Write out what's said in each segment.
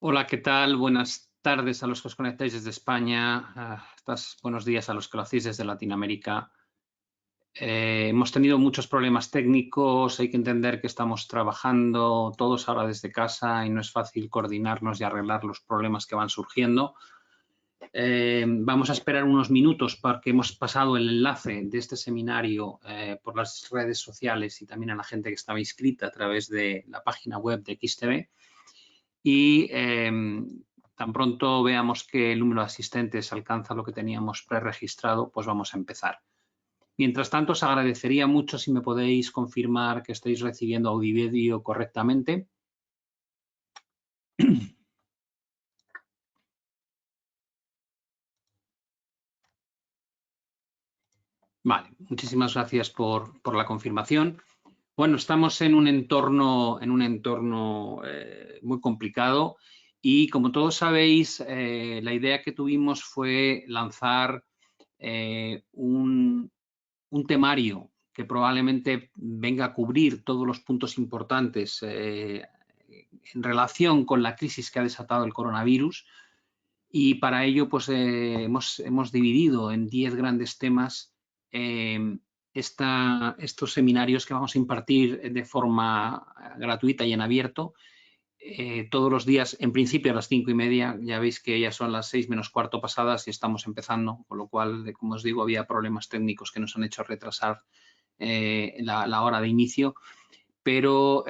Hola, ¿qué tal? Buenas tardes a los que os conectáis desde España. Buenos días a los que lo hacéis desde Latinoamérica. Hemos tenido muchos problemas técnicos. Hay que entender que estamos trabajando todos ahora desde casa y no es fácil coordinarnos y arreglar los problemas que van surgiendo. Vamos a esperar unos minutos porque hemos pasado el enlace de este seminario por las redes sociales y también a la gente que estaba inscrita a través de la página web de XTV. Y tan pronto veamos que el número de asistentes alcanza lo que teníamos preregistrado, pues vamos a empezar. Mientras tanto, os agradecería mucho si me podéis confirmar que estáis recibiendo audio y vídeo correctamente. Vale, muchísimas gracias por la confirmación. Bueno, estamos en un entorno muy complicado y, como todos sabéis, la idea que tuvimos fue lanzar un temario que probablemente venga a cubrir todos los puntos importantes en relación con la crisis que ha desatado el coronavirus, y para ello pues hemos dividido en 10 grandes temas estos seminarios que vamos a impartir de forma gratuita y en abierto todos los días, en principio a las 5:30. Ya veis que ya son las 6 menos cuarto pasadas y estamos empezando, con lo cual, como os digo, había problemas técnicos que nos han hecho retrasar la hora de inicio, pero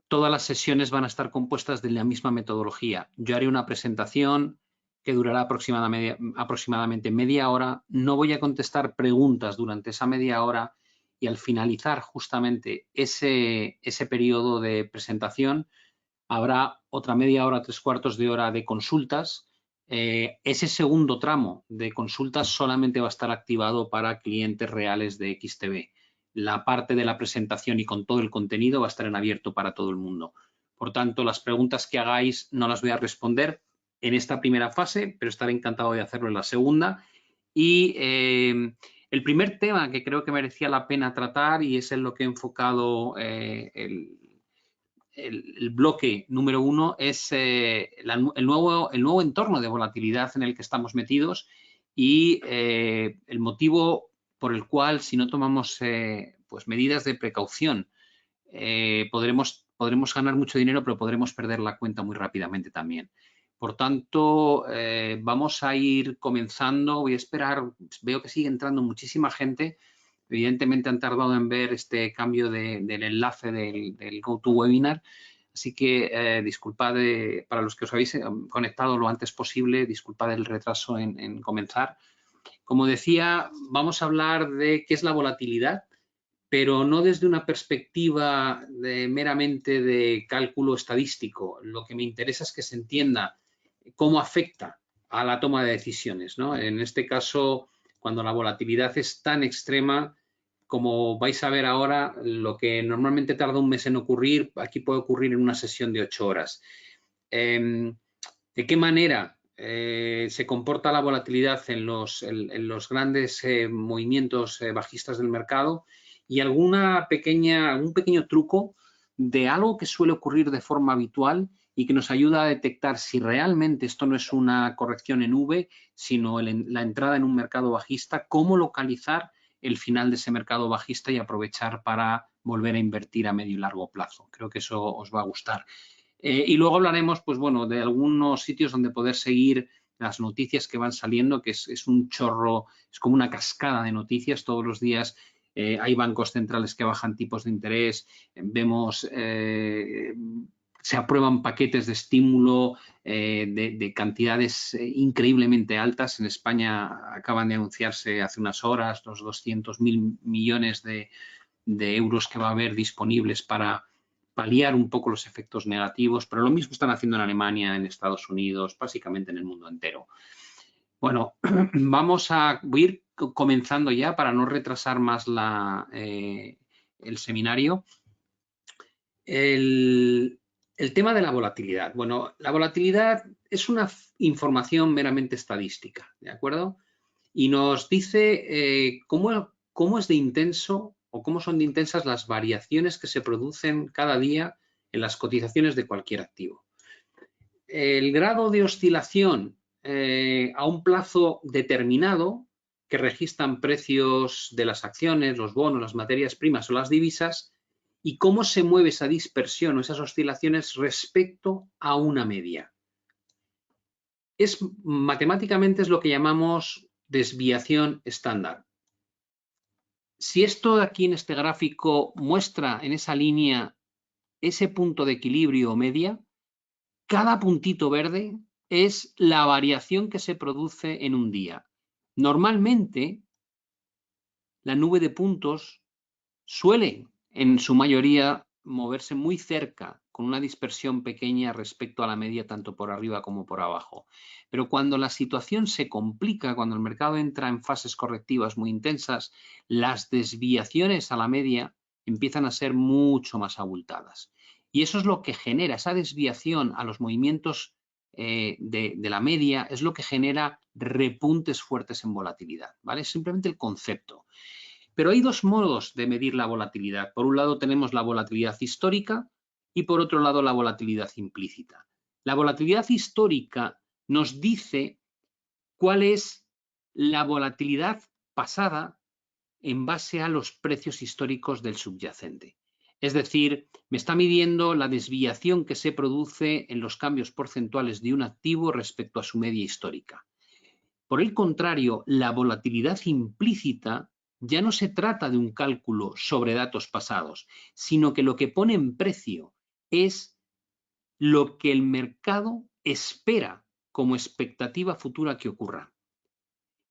todas las sesiones van a estar compuestas de la misma metodología. Yo haré una presentación que durará aproximadamente media hora. No voy a contestar preguntas durante esa media hora y al finalizar justamente ese periodo de presentación habrá otra media hora, 3/4 de hora de consultas. Ese segundo tramo de consultas solamente va a estar activado para clientes reales de XTV. La parte de la presentación y con todo el contenido va a estar en abierto para todo el mundo. Por tanto, las preguntas que hagáis no las voy a responder en esta primera fase, pero estaré encantado de hacerlo en la segunda. Y el primer tema que creo que merecía la pena tratar, y es en lo que he enfocado el bloque número 1, es el nuevo entorno de volatilidad en el que estamos metidos y el motivo por el cual, si no tomamos pues medidas de precaución, podremos ganar mucho dinero, pero podremos perder la cuenta muy rápidamente también. Por tanto, vamos a ir comenzando. Voy a esperar, veo que sigue entrando muchísima gente. Evidentemente han tardado en ver este cambio del enlace del GoToWebinar, así que disculpad para los que os habéis conectado lo antes posible, disculpad el retraso en comenzar. Como decía, vamos a hablar de qué es la volatilidad, pero no desde una perspectiva meramente de cálculo estadístico. Lo que me interesa es que se entienda cómo afecta a la toma de decisiones, ¿no? En este caso, cuando la volatilidad es tan extrema, como vais a ver ahora, lo que normalmente tarda un mes en ocurrir, aquí puede ocurrir en una sesión de 8 horas. ¿De qué manera se comporta la volatilidad en los grandes movimientos bajistas del mercado? Y algún pequeño truco de algo que suele ocurrir de forma habitual y que nos ayuda a detectar si realmente esto no es una corrección en V, sino la entrada en un mercado bajista, cómo localizar el final de ese mercado bajista y aprovechar para volver a invertir a medio y largo plazo. Creo que eso os va a gustar. Y luego hablaremos, pues bueno, de algunos sitios donde poder seguir las noticias que van saliendo, que es un chorro, es como una cascada de noticias. Todos los días hay bancos centrales que bajan tipos de interés, vemos se aprueban paquetes de estímulo de cantidades increíblemente altas. En España acaban de anunciarse hace unas horas los 200.000 millones de euros que va a haber disponibles para paliar un poco los efectos negativos, pero lo mismo están haciendo en Alemania, en Estados Unidos, básicamente en el mundo entero. Bueno, voy a ir comenzando ya para no retrasar más el seminario. El tema de la volatilidad. Bueno, la volatilidad es una información meramente estadística, ¿de acuerdo? Y nos dice cómo es de intenso o cómo son de intensas las variaciones que se producen cada día en las cotizaciones de cualquier activo. El grado de oscilación a un plazo determinado que registran precios de las acciones, los bonos, las materias primas o las divisas, y cómo se mueve esa dispersión o esas oscilaciones respecto a una media. Matemáticamente es lo que llamamos desviación estándar. Si esto de aquí en este gráfico muestra en esa línea ese punto de equilibrio o media, cada puntito verde es la variación que se produce en un día. Normalmente, la nube de puntos suele, en su mayoría, moverse muy cerca, con una dispersión pequeña respecto a la media, tanto por arriba como por abajo. Pero cuando la situación se complica, cuando el mercado entra en fases correctivas muy intensas, las desviaciones a la media empiezan a ser mucho más abultadas. Y eso es lo que genera, esa desviación a los movimientos de la media, es lo que genera repuntes fuertes en volatilidad, ¿vale? Es simplemente el concepto. Pero hay dos modos de medir la volatilidad. Por un lado tenemos la volatilidad histórica y por otro lado la volatilidad implícita. La volatilidad histórica nos dice cuál es la volatilidad pasada en base a los precios históricos del subyacente. Es decir, me está midiendo la desviación que se produce en los cambios porcentuales de un activo respecto a su media histórica. Por el contrario, la volatilidad implícita ya no se trata de un cálculo sobre datos pasados, sino que lo que pone en precio es lo que el mercado espera como expectativa futura que ocurra.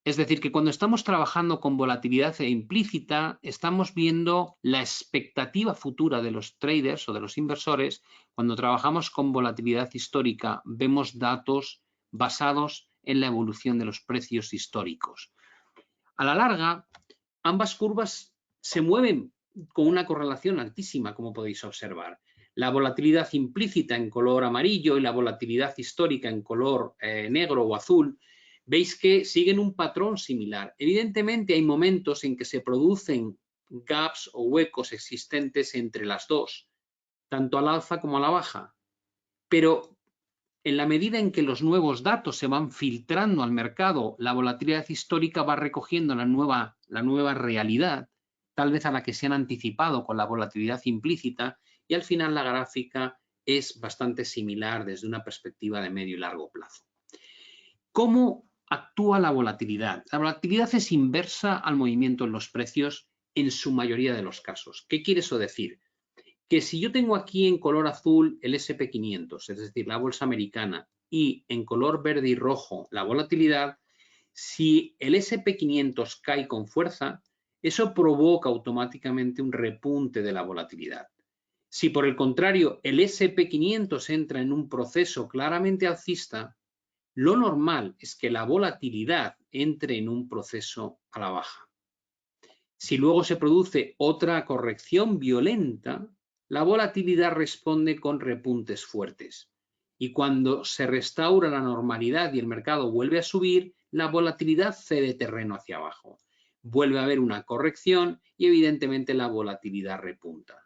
Es decir, que cuando estamos trabajando con volatilidad implícita, estamos viendo la expectativa futura de los traders o de los inversores. Cuando trabajamos con volatilidad histórica, vemos datos basados en la evolución de los precios históricos. A la larga, ambas curvas se mueven con una correlación altísima, como podéis observar. La volatilidad implícita en color amarillo y la volatilidad histórica en color negro o azul, veis que siguen un patrón similar. Evidentemente hay momentos en que se producen gaps o huecos existentes entre las dos, tanto al alza como a la baja. Pero en la medida en que los nuevos datos se van filtrando al mercado, la volatilidad histórica va recogiendo la nueva realidad, tal vez a la que se han anticipado con la volatilidad implícita, y al final la gráfica es bastante similar desde una perspectiva de medio y largo plazo. ¿Cómo actúa la volatilidad? La volatilidad es inversa al movimiento en los precios en su mayoría de los casos. ¿Qué quiere eso decir? Que si yo tengo aquí en color azul el S&P 500, es decir, la bolsa americana, y en color verde y rojo la volatilidad, si el S&P 500 cae con fuerza, eso provoca automáticamente un repunte de la volatilidad. Si por el contrario el S&P 500 entra en un proceso claramente alcista, lo normal es que la volatilidad entre en un proceso a la baja. Si luego se produce otra corrección violenta, la volatilidad responde con repuntes fuertes. Y cuando se restaura la normalidad y el mercado vuelve a subir, la volatilidad cede terreno hacia abajo. Vuelve a haber una corrección y evidentemente la volatilidad repunta.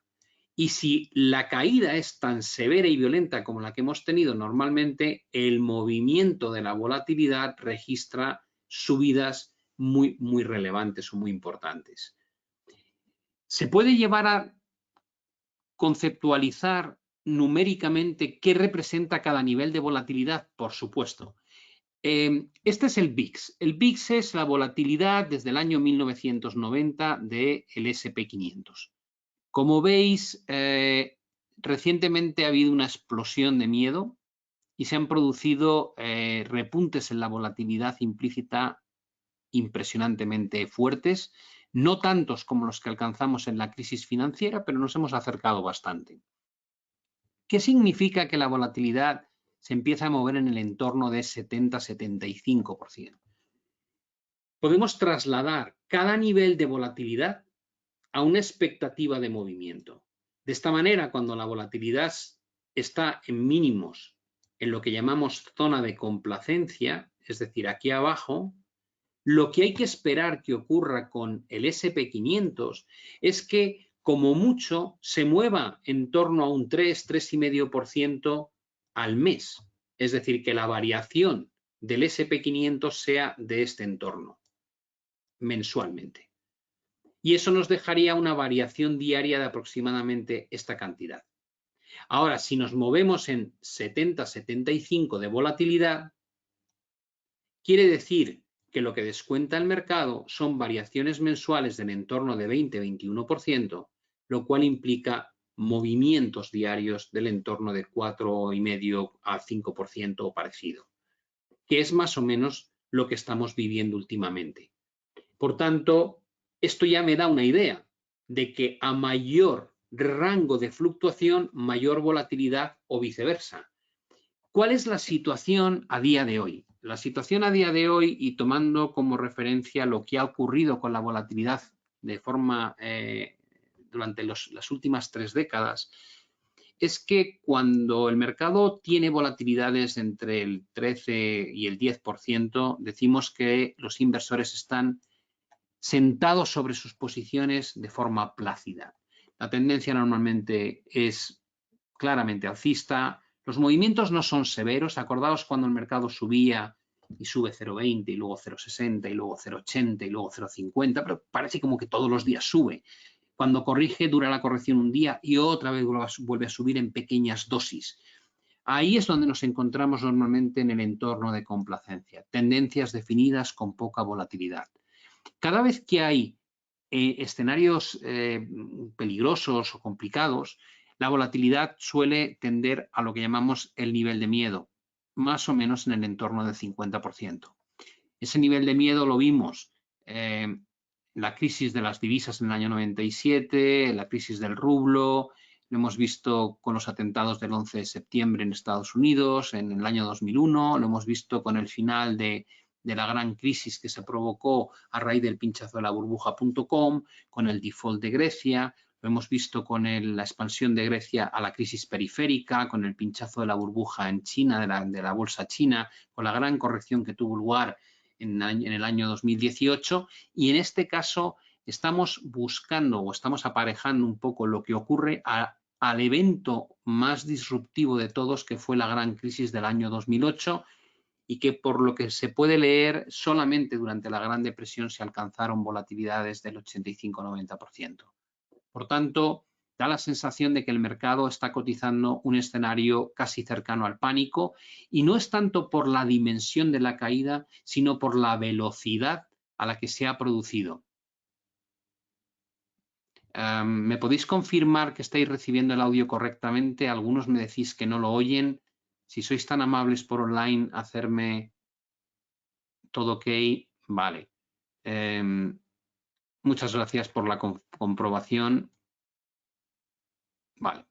Y si la caída es tan severa y violenta como la que hemos tenido normalmente, el movimiento de la volatilidad registra subidas muy relevantes o muy importantes. ¿Se puede llevar a conceptualizar numéricamente qué representa cada nivel de volatilidad? Por supuesto. Este es el VIX. El VIX es la volatilidad desde el año 1990 del S&P 500. Como veis, recientemente ha habido una explosión de miedo y se han producido repuntes en la volatilidad implícita impresionantemente fuertes, no tantos como los que alcanzamos en la crisis financiera, pero nos hemos acercado bastante. ¿Qué significa que la volatilidad se empieza a mover en el entorno de 70-75%? Podemos trasladar cada nivel de volatilidad a una expectativa de movimiento. De esta manera, cuando la volatilidad está en mínimos, en lo que llamamos zona de complacencia, es decir, aquí abajo, lo que hay que esperar que ocurra con el S&P 500 es que como mucho, se mueva en torno a un 3, 3,5% al mes. Es decir, que la variación del SP500 sea de este entorno mensualmente. Y eso nos dejaría una variación diaria de aproximadamente esta cantidad. Ahora, si nos movemos en 70, 75 de volatilidad, quiere decir que lo que descuenta el mercado son variaciones mensuales del entorno de 20-21%, lo cual implica movimientos diarios del entorno de 4,5 a 5% o parecido, que es más o menos lo que estamos viviendo últimamente. Por tanto, esto ya me da una idea de que a mayor rango de fluctuación, mayor volatilidad o viceversa. ¿Cuál es la situación a día de hoy? La situación a día de hoy, y tomando como referencia lo que ha ocurrido con la volatilidad de forma durante las últimas 3 décadas, es que cuando el mercado tiene volatilidades entre el 13 y el 10%, decimos que los inversores están sentados sobre sus posiciones de forma plácida. La tendencia normalmente es claramente alcista. Los movimientos no son severos. Acordaos cuando el mercado subía y sube 0,20 y luego 0,60 y luego 0,80 y luego 0,50, pero parece como que todos los días sube. Cuando corrige, dura la corrección un día y otra vez vuelve a subir en pequeñas dosis. Ahí es donde nos encontramos normalmente en el entorno de complacencia. Tendencias definidas con poca volatilidad. Cada vez que hay escenarios peligrosos o complicados, la volatilidad suele tender a lo que llamamos el nivel de miedo, más o menos en el entorno del 50%. Ese nivel de miedo lo vimos en la crisis de las divisas en el año 97, la crisis del rublo, lo hemos visto con los atentados del 11 de septiembre en Estados Unidos en el año 2001, lo hemos visto con el final de la gran crisis que se provocó a raíz del pinchazo de la burbuja.com, con el default de Grecia, lo hemos visto con la expansión de Grecia a la crisis periférica, con el pinchazo de la burbuja en China, de la bolsa china, con la gran corrección que tuvo lugar en el año 2018, y en este caso estamos buscando o estamos aparejando un poco lo que ocurre al evento más disruptivo de todos, que fue la gran crisis del año 2008, y que por lo que se puede leer, solamente durante la Gran Depresión se alcanzaron volatilidades del 85-90%. Por tanto, da la sensación de que el mercado está cotizando un escenario casi cercano al pánico, y no es tanto por la dimensión de la caída, sino por la velocidad a la que se ha producido. ¿Me podéis confirmar que estáis recibiendo el audio correctamente? Algunos me decís que no lo oyen. Si sois tan amables por online, hacerme todo ok. Vale. Muchas gracias por la comprobación. Vale.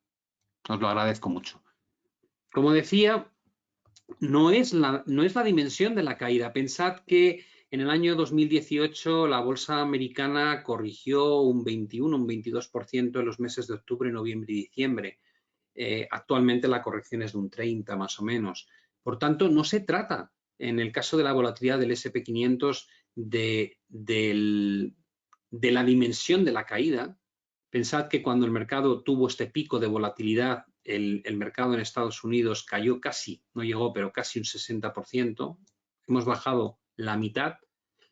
Os lo agradezco mucho. Como decía, no es la dimensión de la caída. Pensad que en el año 2018 la bolsa americana corrigió un 21, un 22% en los meses de octubre, noviembre y diciembre. Actualmente la corrección es de un 30 más o menos. Por tanto, no se trata, en el caso de la volatilidad del SP500, de la dimensión de la caída. Pensad que cuando el mercado tuvo este pico de volatilidad, el mercado en Estados Unidos cayó casi, no llegó, pero casi un 60%. Hemos bajado la mitad,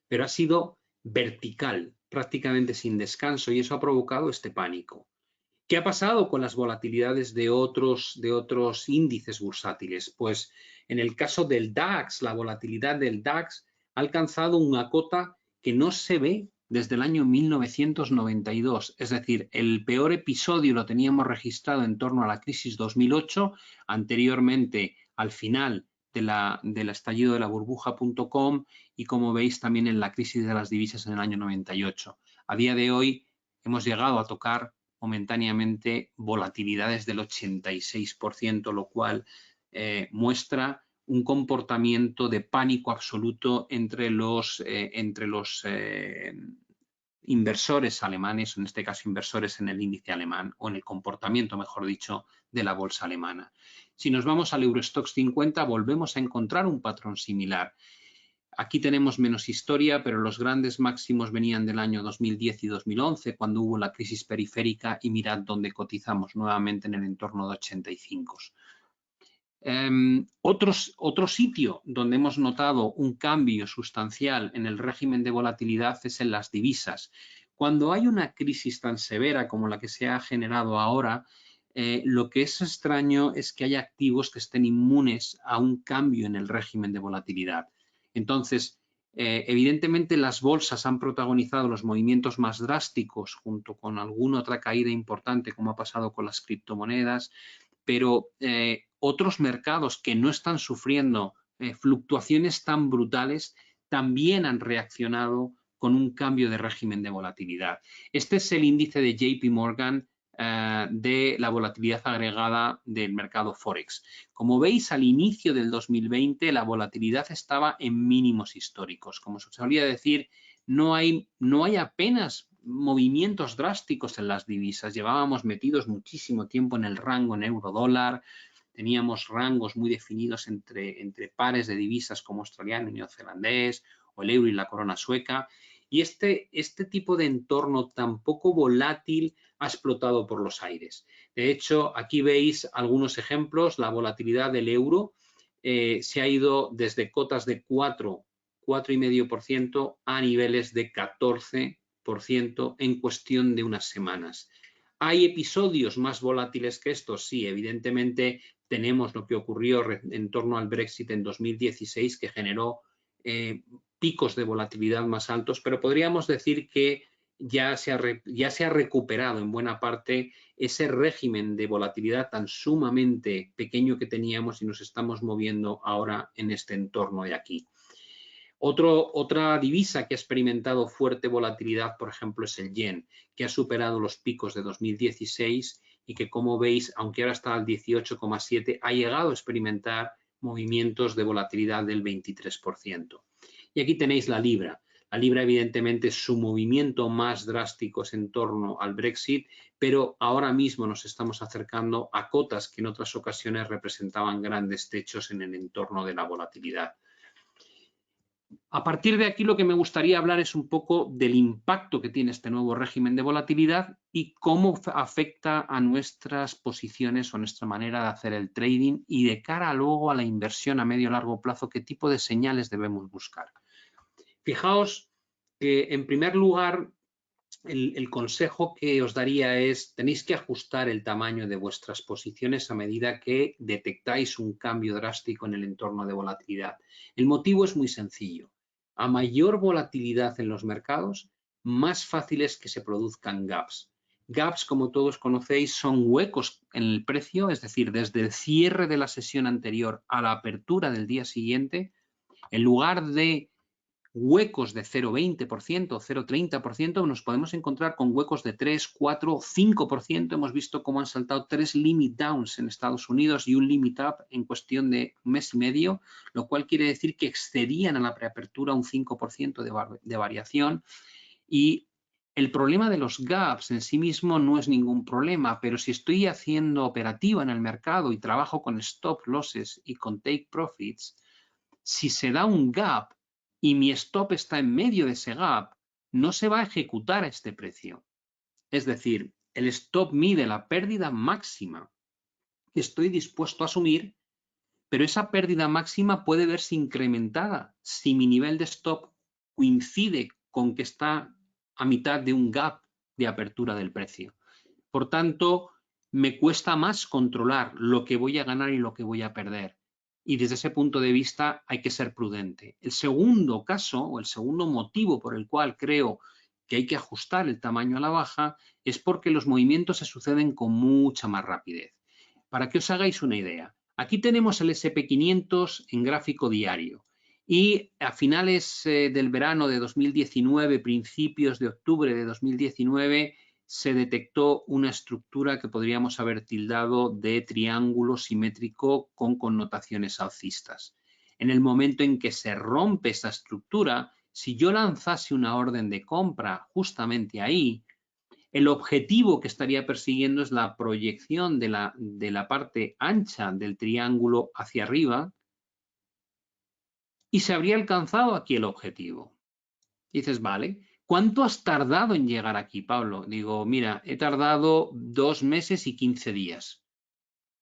pero ha sido vertical, prácticamente sin descanso, y eso ha provocado este pánico. ¿Qué ha pasado con las volatilidades de otros índices bursátiles? Pues en el caso del DAX, la volatilidad del DAX ha alcanzado una cota que no se ve desde el año 1992. Es decir, el peor episodio lo teníamos registrado en torno a la crisis 2008, anteriormente al final del estallido de la burbuja.com, y como veis también en la crisis de las divisas en el año 98. A día de hoy hemos llegado a tocar momentáneamente volatilidades del 86%, lo cual muestra un comportamiento de pánico absoluto entre los inversores alemanes, en este caso inversores en el índice alemán, o en el comportamiento, mejor dicho, de la bolsa alemana. Si nos vamos al Eurostoxx 50, volvemos a encontrar un patrón similar. Aquí tenemos menos historia, pero los grandes máximos venían del año 2010 y 2011, cuando hubo la crisis periférica, y mirad dónde cotizamos nuevamente en el entorno de 85. Otro sitio donde hemos notado un cambio sustancial en el régimen de volatilidad es en las divisas. Cuando hay una crisis tan severa como la que se ha generado ahora, lo que es extraño es que haya activos que estén inmunes a un cambio en el régimen de volatilidad. Entonces, evidentemente las bolsas han protagonizado los movimientos más drásticos junto con alguna otra caída importante, como ha pasado con las criptomonedas, pero otros mercados que no están sufriendo fluctuaciones tan brutales también han reaccionado con un cambio de régimen de volatilidad. Este es el índice de JP Morgan de la volatilidad agregada del mercado Forex. Como veis, al inicio del 2020 la volatilidad estaba en mínimos históricos. Como se solía decir, no hay apenas movimientos drásticos en las divisas. Llevábamos metidos muchísimo tiempo en el rango en euro-dólar, teníamos rangos muy definidos entre pares de divisas como australiano y neozelandés, o el euro y la corona sueca, y este tipo de entorno tan poco volátil ha explotado por los aires. De hecho, aquí veis algunos ejemplos. La volatilidad del euro se ha ido desde cotas de 4,5% a niveles de 14% en cuestión de unas semanas. ¿Hay episodios más volátiles que estos? Sí, evidentemente tenemos lo que ocurrió en torno al Brexit en 2016, que generó picos de volatilidad más altos, pero podríamos decir que ya se ha recuperado en buena parte ese régimen de volatilidad tan sumamente pequeño que teníamos y nos estamos moviendo ahora en este entorno de aquí. Otra divisa que ha experimentado fuerte volatilidad, por ejemplo, es el yen, que ha superado los picos de 2016 y que, como veis, aunque ahora está al 18,7, ha llegado a experimentar movimientos de volatilidad del 23%. Y aquí tenéis la libra. La libra, evidentemente, su movimiento más drástico es en torno al Brexit, pero ahora mismo nos estamos acercando a cotas que en otras ocasiones representaban grandes techos en el entorno de la volatilidad. A partir de aquí, lo que me gustaría hablar es un poco del impacto que tiene este nuevo régimen de volatilidad y cómo afecta a nuestras posiciones o nuestra manera de hacer el trading, y de cara luego a la inversión a medio y largo plazo, qué tipo de señales debemos buscar. Fijaos que, en primer lugar, el consejo que os daría es: tenéis que ajustar el tamaño de vuestras posiciones a medida que detectáis un cambio drástico en el entorno de volatilidad. El motivo es muy sencillo. A mayor volatilidad en los mercados, más fácil es que se produzcan gaps. Gaps, como todos conocéis, son huecos en el precio, es decir, desde el cierre de la sesión anterior a la apertura del día siguiente, en lugar de huecos de 0,20% o 0,30%, nos podemos encontrar con huecos de 3, 4, 5%. Hemos visto cómo han saltado 3 limit downs en Estados Unidos y un limit up en cuestión de un mes y medio, lo cual quiere decir que excedían a la preapertura un 5% de variación. Y el problema de los gaps en sí mismo no es ningún problema, pero si estoy haciendo operativa en el mercado y trabajo con stop losses y con take profits, si se da un gap y mi stop está en medio de ese gap, no se va a ejecutar a este precio. Es decir, el stop mide la pérdida máxima que estoy dispuesto a asumir, pero esa pérdida máxima puede verse incrementada si mi nivel de stop coincide con que está a mitad de un gap de apertura del precio. Por tanto, me cuesta más controlar lo que voy a ganar y lo que voy a perder. Y desde ese punto de vista hay que ser prudente. El segundo caso, o el segundo motivo por el cual creo que hay que ajustar el tamaño a la baja, es porque los movimientos se suceden con mucha más rapidez. Para que os hagáis una idea, aquí tenemos el SP500 en gráfico diario, y a finales del verano de 2019, principios de octubre de 2019, se detectó una estructura que podríamos haber tildado de triángulo simétrico con connotaciones alcistas. En el momento en que se rompe esa estructura, si yo lanzase una orden de compra justamente ahí, el objetivo que estaría persiguiendo es la proyección de la parte ancha del triángulo hacia arriba, y se habría alcanzado aquí el objetivo. Y dices, vale, ¿cuánto has tardado en llegar aquí, Pablo? Digo, mira, he tardado 2 meses y 15 días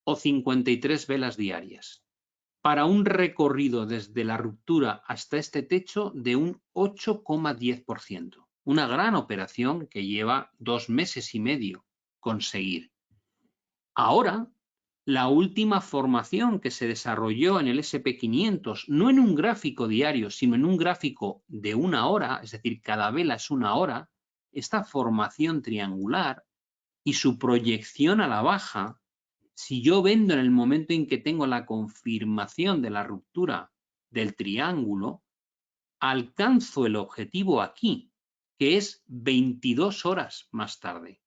o 53 velas diarias para un recorrido desde la ruptura hasta este techo de un 8,10%. Una gran operación que lleva 2 meses y medio conseguir. Ahora, la última formación que se desarrolló en el SP500, no en un gráfico diario, sino en un gráfico de 1 hora, es decir, cada vela es 1 hora, esta formación triangular y su proyección a la baja, si yo vendo en el momento en que tengo la confirmación de la ruptura del triángulo, alcanzo el objetivo aquí, que es 22 horas más tarde.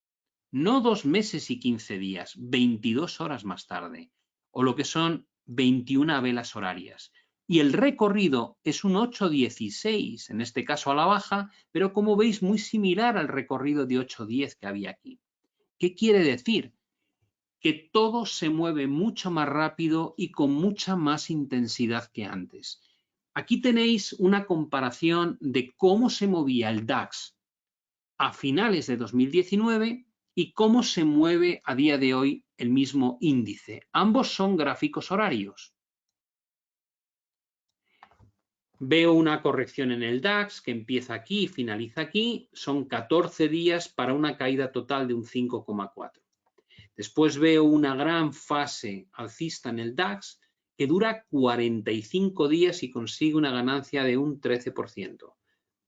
No 2 meses y 15 días, 22 horas más tarde, o lo que son 21 velas horarias. Y el recorrido es un 8,16, en este caso a la baja, pero como veis muy similar al recorrido de 8,10 que había aquí. ¿Qué quiere decir? Que todo se mueve mucho más rápido y con mucha más intensidad que antes. Aquí tenéis una comparación de cómo se movía el DAX a finales de 2019 y cómo se mueve a día de hoy el mismo índice. Ambos son gráficos horarios. Veo una corrección en el DAX que empieza aquí y finaliza aquí. Son 14 días para una caída total de un 5,4. Después veo una gran fase alcista en el DAX que dura 45 días y consigue una ganancia de un 13%.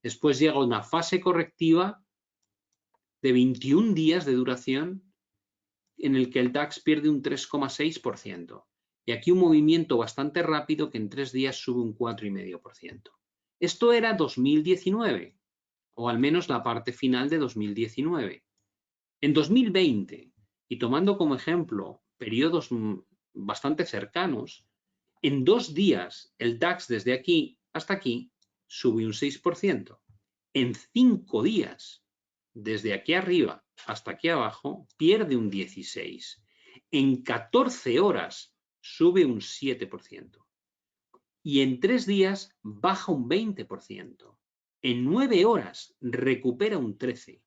Después llega una fase correctiva de 21 días de duración en el que el DAX pierde un 3,6%. Y aquí un movimiento bastante rápido que en 3 días sube un 4,5%. Esto era 2019, o al menos la parte final de 2019. En 2020, y tomando como ejemplo periodos bastante cercanos, en 2 días el DAX desde aquí hasta aquí sube un 6%. En 5 días, desde aquí arriba hasta aquí abajo, pierde un 16%. En 14 horas sube un 7%. Y en 3 días baja un 20%. En 9 horas recupera un 13%.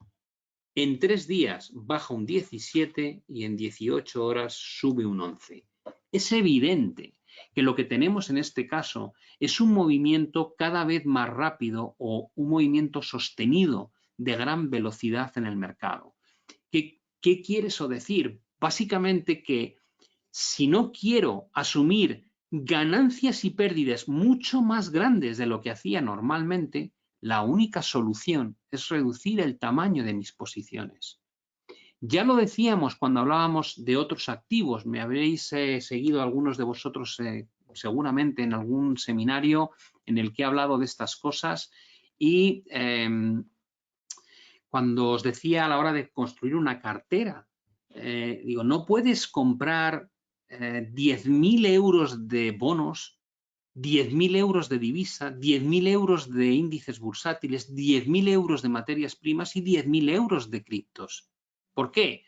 En 3 días baja un 17% y en 18 horas sube un 11%. Es evidente que lo que tenemos en este caso es un movimiento cada vez más rápido o un movimiento sostenido de gran velocidad en el mercado. ¿Qué quiere eso decir? Básicamente que si no quiero asumir ganancias y pérdidas mucho más grandes de lo que hacía normalmente, la única solución es reducir el tamaño de mis posiciones. Ya lo decíamos cuando hablábamos de otros activos, me habréis seguido algunos de vosotros seguramente en algún seminario en el que he hablado de estas cosas y cuando os decía a la hora de construir una cartera, digo, no puedes comprar 10.000 euros de bonos, 10.000 euros de divisa, 10.000 euros de índices bursátiles, 10.000 euros de materias primas y 10.000 euros de criptos. ¿Por qué?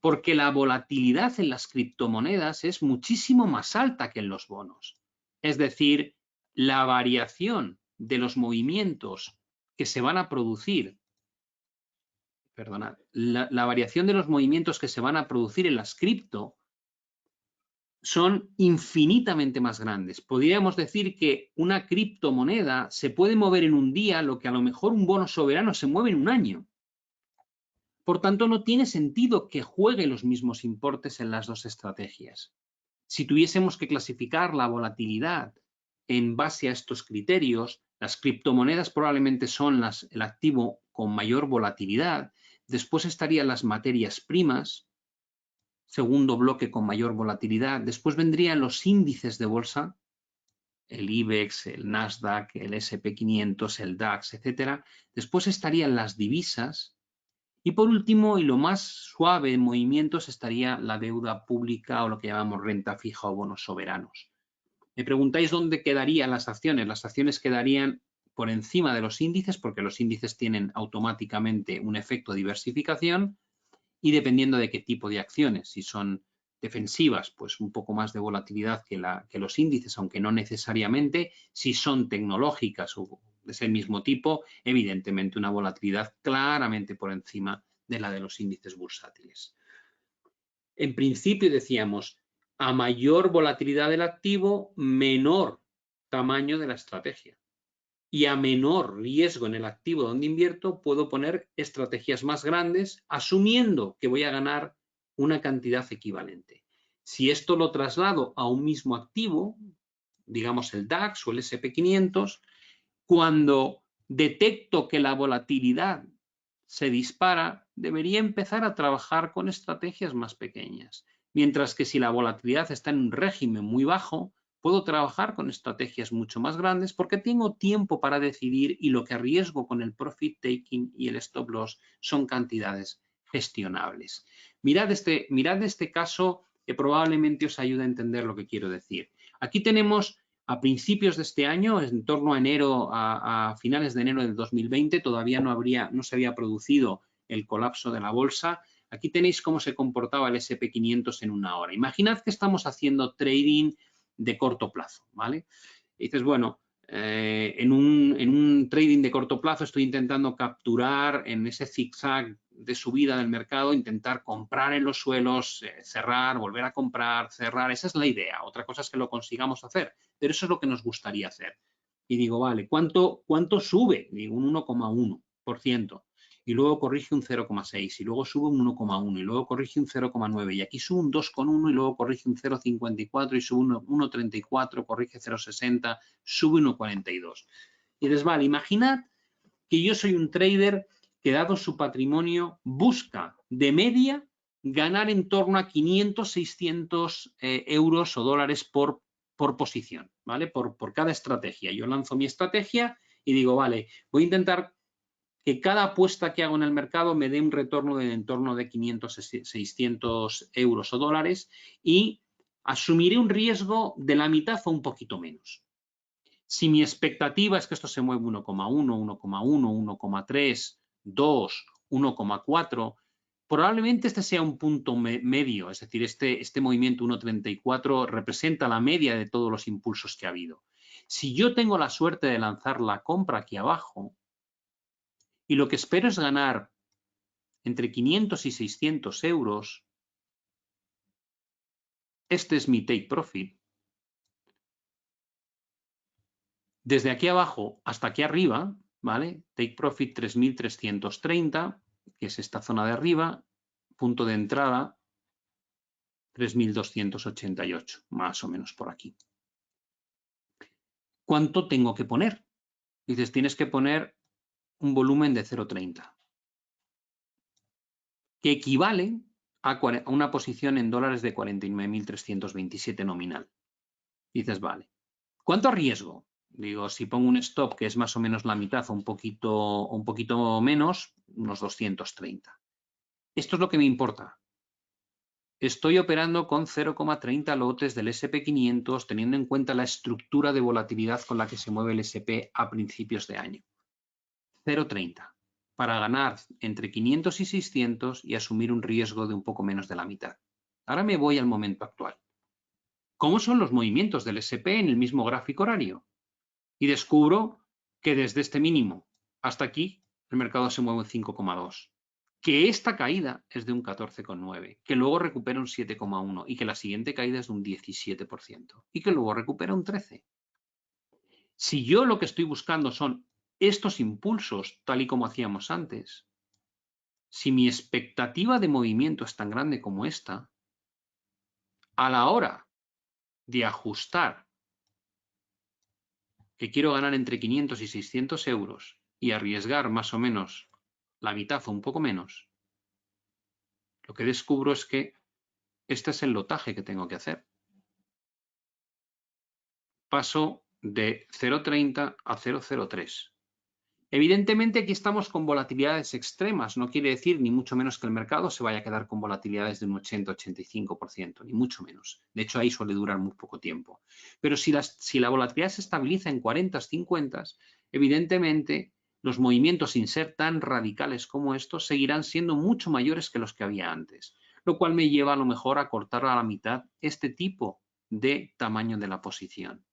Porque la volatilidad en las criptomonedas es muchísimo más alta que en los bonos. Es decir, la variación de los movimientos que se van a producir, perdonad, la variación de los movimientos que se van a producir en las cripto son infinitamente más grandes. Podríamos decir que una criptomoneda se puede mover en un día lo que a lo mejor un bono soberano se mueve en un año. Por tanto, no tiene sentido que juegue los mismos importes en las dos estrategias. Si tuviésemos que clasificar la volatilidad en base a estos criterios, las criptomonedas probablemente son el activo con mayor volatilidad. Después estarían las materias primas, segundo bloque con mayor volatilidad. Después vendrían los índices de bolsa, el IBEX, el Nasdaq, el SP500, el DAX, etc. Después estarían las divisas. Y por último, y lo más suave en movimientos, estaría la deuda pública o lo que llamamos renta fija o bonos soberanos. Me preguntáis dónde quedarían las acciones. Las acciones quedarían por encima de los índices porque los índices tienen automáticamente un efecto de diversificación y dependiendo de qué tipo de acciones, si son defensivas, pues un poco más de volatilidad que los índices, aunque no necesariamente. Si son tecnológicas o de ese mismo tipo, evidentemente una volatilidad claramente por encima de la de los índices bursátiles. En principio decíamos, a mayor volatilidad del activo, menor tamaño de la estrategia. Y a menor riesgo en el activo donde invierto, puedo poner estrategias más grandes, asumiendo que voy a ganar una cantidad equivalente. Si esto lo traslado a un mismo activo, digamos el DAX o el SP500, cuando detecto que la volatilidad se dispara, debería empezar a trabajar con estrategias más pequeñas. Mientras que si la volatilidad está en un régimen muy bajo, puedo trabajar con estrategias mucho más grandes porque tengo tiempo para decidir y lo que arriesgo con el profit taking y el stop loss son cantidades gestionables. Mirad este caso que probablemente os ayude a entender lo que quiero decir. Aquí tenemos a principios de este año, en torno a enero, a finales de enero del 2020, todavía no se había producido el colapso de la bolsa. Aquí tenéis cómo se comportaba el SP500 en una hora. Imaginad que estamos haciendo trading de corto plazo, ¿vale? Y dices, bueno, en un trading de corto plazo estoy intentando capturar en ese zigzag de subida del mercado, intentar comprar en los suelos, cerrar, volver a comprar, cerrar. Esa es la idea. Otra cosa es que lo consigamos hacer, pero eso es lo que nos gustaría hacer. Y digo, vale, ¿cuánto sube? Digo, un 1,1%. Y luego corrige un 0,6 y luego sube un 1,1 y luego corrige un 0,9 y aquí sube un 2,1 y luego corrige un 0,54 y sube un 1,34, corrige 0,60, sube 1,42. Y dices, vale, imaginad que yo soy un trader que dado su patrimonio busca de media ganar en torno a 500, 600 euros o dólares por posición, ¿vale? Por cada estrategia. Yo lanzo mi estrategia y digo, vale, voy a intentar que cada apuesta que hago en el mercado me dé un retorno de en torno de 500, 600 euros o dólares y asumiré un riesgo de la mitad o un poquito menos. Si mi expectativa es que esto se mueve 1,1, 1,1, 1,3, 2, 1,4, probablemente este sea un punto medio, es decir, este movimiento 1,34 representa la media de todos los impulsos que ha habido. Si yo tengo la suerte de lanzar la compra aquí abajo, y lo que espero es ganar entre 500 y 600 euros, este es mi take profit. Desde aquí abajo hasta aquí arriba, ¿vale? Take profit 3.330, que es esta zona de arriba, punto de entrada 3.288, más o menos por aquí. ¿Cuánto tengo que poner? Dices, tienes que poner un volumen de 0,30, que equivale a una posición en dólares de 49.327 nominal. Dices, vale. ¿Cuánto arriesgo? Digo, si pongo un stop que es más o menos la mitad o un poquito menos, unos 230. Esto es lo que me importa. Estoy operando con 0,30 lotes del SP500 teniendo en cuenta la estructura de volatilidad con la que se mueve el SP a principios de año. 0,30 para ganar entre 500 y 600 y asumir un riesgo de un poco menos de la mitad. Ahora me voy al momento actual. ¿Cómo son los movimientos del SP en el mismo gráfico horario? Y descubro que desde este mínimo hasta aquí el mercado se mueve un 5,2, que esta caída es de un 14,9, que luego recupera un 7,1 y que la siguiente caída es de un 17% y que luego recupera un 13%. Si yo lo que estoy buscando son estos impulsos tal y como hacíamos antes, si mi expectativa de movimiento es tan grande como esta, a la hora de ajustar que quiero ganar entre 500 y 600 euros y arriesgar más o menos la mitad o un poco menos, lo que descubro es que este es el lotaje que tengo que hacer. Paso de 0,30 a 0,03. Evidentemente aquí estamos con volatilidades extremas, no quiere decir ni mucho menos que el mercado se vaya a quedar con volatilidades de un 80-85%, ni mucho menos. De hecho ahí suele durar muy poco tiempo. Pero si la volatilidad se estabiliza en 40-50, evidentemente los movimientos sin ser tan radicales como estos seguirán siendo mucho mayores que los que había antes. lo cual me lleva a lo mejor a cortar a la mitad este tipo de tamaño de la posición.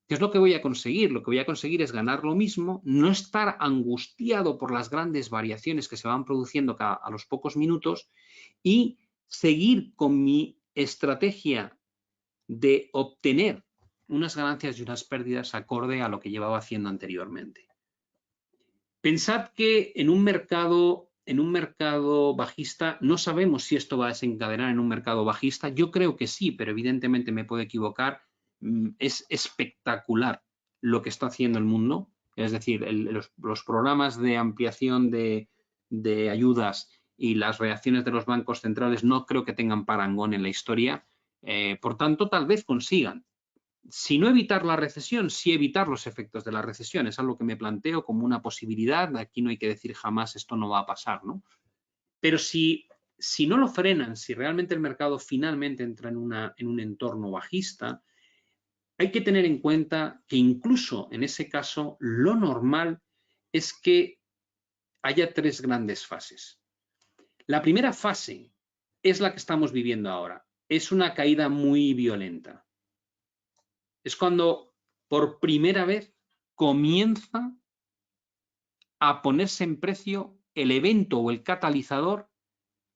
¿Qué es lo que voy a conseguir? Lo que voy a conseguir es ganar lo mismo, no estar angustiado por las grandes variaciones que se van produciendo a los pocos minutos y seguir con mi estrategia de obtener unas ganancias y unas pérdidas acorde a lo que llevaba haciendo anteriormente. Pensad que en un mercado bajista no sabemos si esto va a desencadenar en un mercado bajista. Yo creo que sí, pero evidentemente me puedo equivocar. Es espectacular lo que está haciendo el mundo. Es decir, los programas de ampliación de ayudas y las reacciones de los bancos centrales no creo que tengan parangón en la historia. Por tanto, tal vez consigan, si no evitar la recesión, sí evitar los efectos de la recesión. Es algo que me planteo como una posibilidad. Aquí no hay que decir jamás esto no va a pasar, ¿no? Pero si no lo frenan, si realmente el mercado finalmente entra en un entorno bajista, hay que tener en cuenta que incluso en ese caso lo normal es que haya tres grandes fases. La primera fase es la que estamos viviendo ahora. Es una caída muy violenta. Es cuando por primera vez comienza a ponerse en precio el evento o el catalizador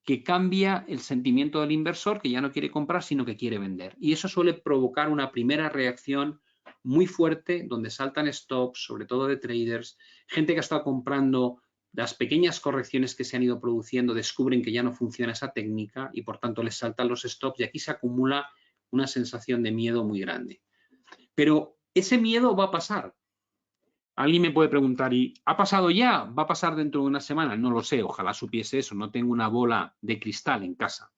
que cambia el sentimiento del inversor, que ya no quiere comprar, sino que quiere vender. Y eso suele provocar una primera reacción muy fuerte, donde saltan stops, sobre todo de traders, gente que ha estado comprando, las pequeñas correcciones que se han ido produciendo descubren que ya no funciona esa técnica y por tanto les saltan los stops y aquí se acumula una sensación de miedo muy grande. Pero ese miedo va a pasar. Alguien me puede preguntar, ¿y ha pasado ya? ¿Va a pasar dentro de una semana? No lo sé, ojalá supiese eso, no tengo una bola de cristal en casa.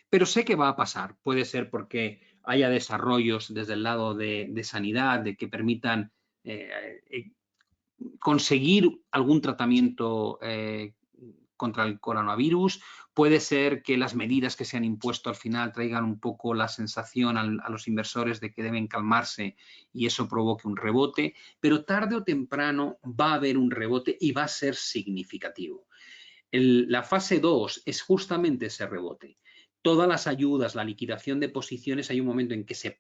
Pero sé que va a pasar. Puede ser porque haya desarrollos desde el lado de sanidad, de que permitan conseguir algún tratamiento contra el coronavirus. Puede ser que las medidas que se han impuesto al final traigan un poco la sensación a los inversores de que deben calmarse y eso provoque un rebote, pero tarde o temprano va a haber un rebote y va a ser significativo. La fase 2 es justamente ese rebote. Todas las ayudas, la liquidación de posiciones, hay un momento en que se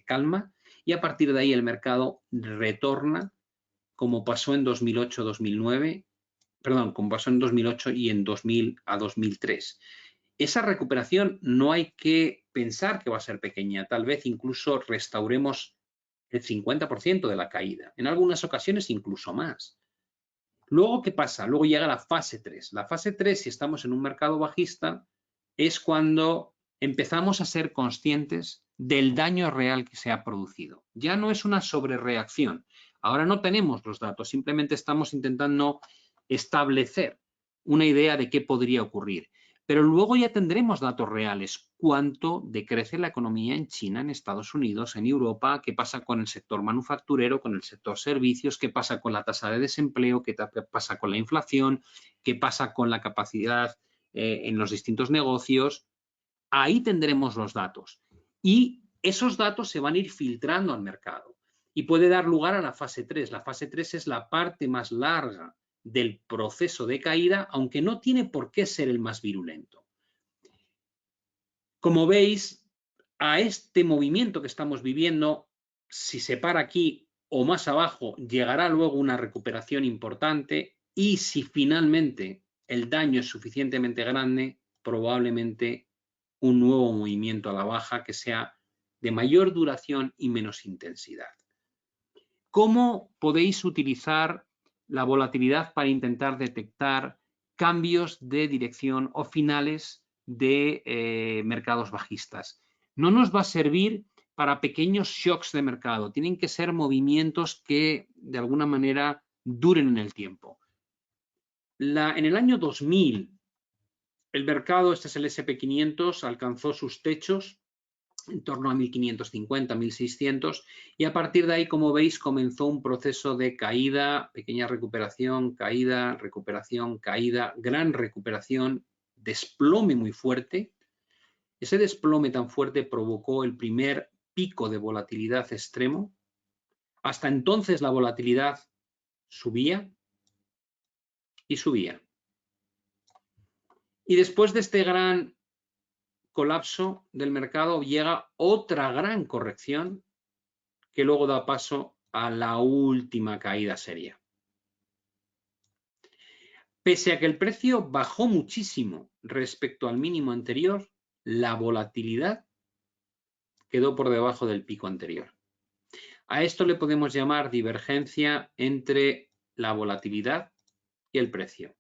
calma y a partir de ahí el mercado retorna, como pasó en 2008-2009, perdón, como pasó en 2008 y en 2000 a 2003. Esa recuperación no hay que pensar que va a ser pequeña, tal vez incluso restauremos el 50% de la caída, en algunas ocasiones incluso más. Luego, ¿qué pasa? Luego llega la fase 3. La fase 3, si estamos en un mercado bajista, es cuando empezamos a ser conscientes del daño real que se ha producido. Ya no es una sobrereacción. Ahora no tenemos los datos, simplemente estamos intentando establecer una idea de qué podría ocurrir. Pero luego ya tendremos datos reales. ¿Cuánto decrece la economía en China, en Estados Unidos, en Europa? ¿Qué pasa con el sector manufacturero, con el sector servicios? ¿Qué pasa con la tasa de desempleo? ¿Qué pasa con la inflación? ¿Qué pasa con la capacidad en los distintos negocios? Ahí tendremos los datos. Y esos datos se van a ir filtrando al mercado. Y puede dar lugar a la fase 3. La fase 3 es la parte más larga del proceso de caída, aunque no tiene por qué ser el más virulento. Como veis, a este movimiento que estamos viviendo, si se para aquí o más abajo, llegará luego una recuperación importante y si finalmente el daño es suficientemente grande, probablemente un nuevo movimiento a la baja que sea de mayor duración y menos intensidad. ¿Cómo podéis utilizar la volatilidad para intentar detectar cambios de dirección o finales de mercados bajistas? No nos va a servir para pequeños shocks de mercado. Tienen que ser movimientos que de alguna manera duren en el tiempo. En el año 2000, el mercado, este es el SP500, alcanzó sus techos en torno a 1550, 1600 y a partir de ahí, como veis, comenzó un proceso de caída, pequeña recuperación, caída, recuperación, caída, gran recuperación, desplome muy fuerte. Ese desplome tan fuerte provocó el primer pico de volatilidad extremo. Hasta entonces la volatilidad subía y subía. Y después de este gran colapso del mercado llega otra gran corrección que luego da paso a la última caída seria. Pese a que el precio bajó muchísimo respecto al mínimo anterior, la volatilidad quedó por debajo del pico anterior. A esto le podemos llamar divergencia entre la volatilidad y el precio.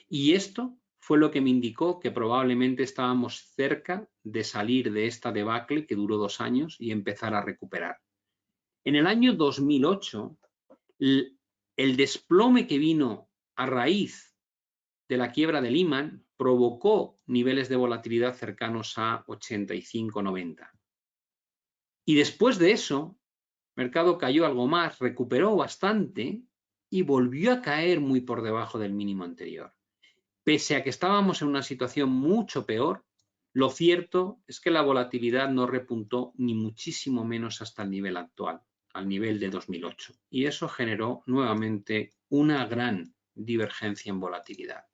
Y esto fue lo que me indicó que probablemente estábamos cerca de salir de esta debacle que duró 2 años y empezar a recuperar. En el año 2008, el desplome que vino a raíz de la quiebra de Lehman provocó niveles de volatilidad cercanos a 85-90. Y después de eso, el mercado cayó algo más, recuperó bastante y volvió a caer muy por debajo del mínimo anterior. Pese a que estábamos en una situación mucho peor, lo cierto es que la volatilidad no repuntó ni muchísimo menos hasta el nivel actual, al nivel de 2008. Y eso generó nuevamente una gran divergencia en volatilidad.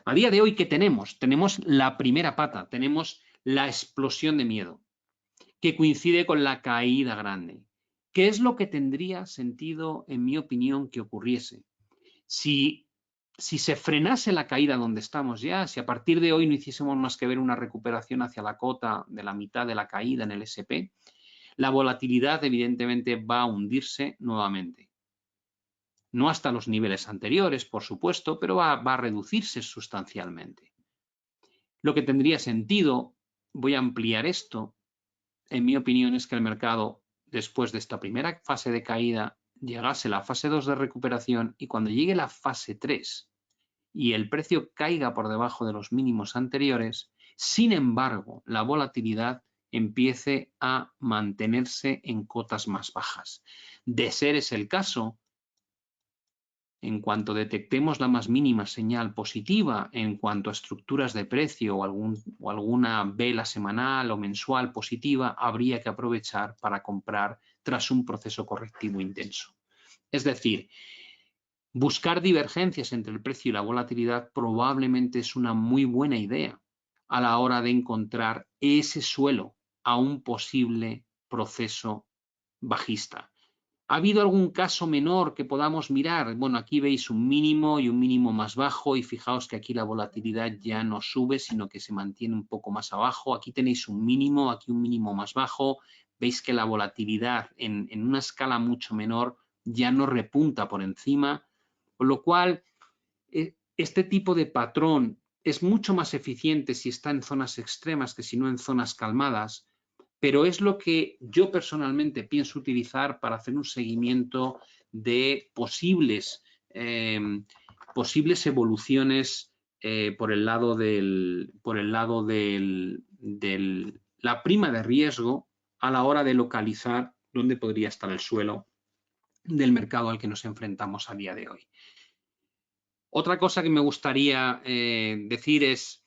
A día de hoy, ¿qué tenemos? Tenemos la primera pata, tenemos la explosión de miedo, que coincide con la caída grande. ¿Qué es lo que tendría sentido, en mi opinión, que ocurriese? Si se frenase la caída donde estamos ya, si a partir de hoy no hiciésemos más que ver una recuperación hacia la cota de la mitad de la caída en el S&P, la volatilidad evidentemente va a hundirse nuevamente. No hasta los niveles anteriores, por supuesto, pero va a reducirse sustancialmente. Lo que tendría sentido, voy a ampliar esto, en mi opinión es que el mercado, después de esta primera fase de caída, llegase a la fase 2 de recuperación y cuando llegue la fase 3 y el precio caiga por debajo de los mínimos anteriores, sin embargo, la volatilidad empiece a mantenerse en cotas más bajas. De ser ese el caso, en cuanto detectemos la más mínima señal positiva en cuanto a estructuras de precio o alguna vela semanal o mensual positiva, habría que aprovechar para comprar tras un proceso correctivo intenso. Es decir, buscar divergencias entre el precio y la volatilidad probablemente es una muy buena idea a la hora de encontrar ese suelo a un posible proceso bajista. ¿Ha habido algún caso menor que podamos mirar? Bueno, aquí veis un mínimo y un mínimo más bajo y fijaos que aquí la volatilidad ya no sube, sino que se mantiene un poco más abajo. Aquí tenéis un mínimo, aquí un mínimo más bajo. Veis que la volatilidad en una escala mucho menor ya no repunta por encima, con lo cual este tipo de patrón es mucho más eficiente si está en zonas extremas que si no en zonas calmadas, pero es lo que yo personalmente pienso utilizar para hacer un seguimiento de posibles evoluciones por el lado de la prima de riesgo a la hora de localizar dónde podría estar el suelo del mercado al que nos enfrentamos a día de hoy. Otra cosa que me gustaría decir es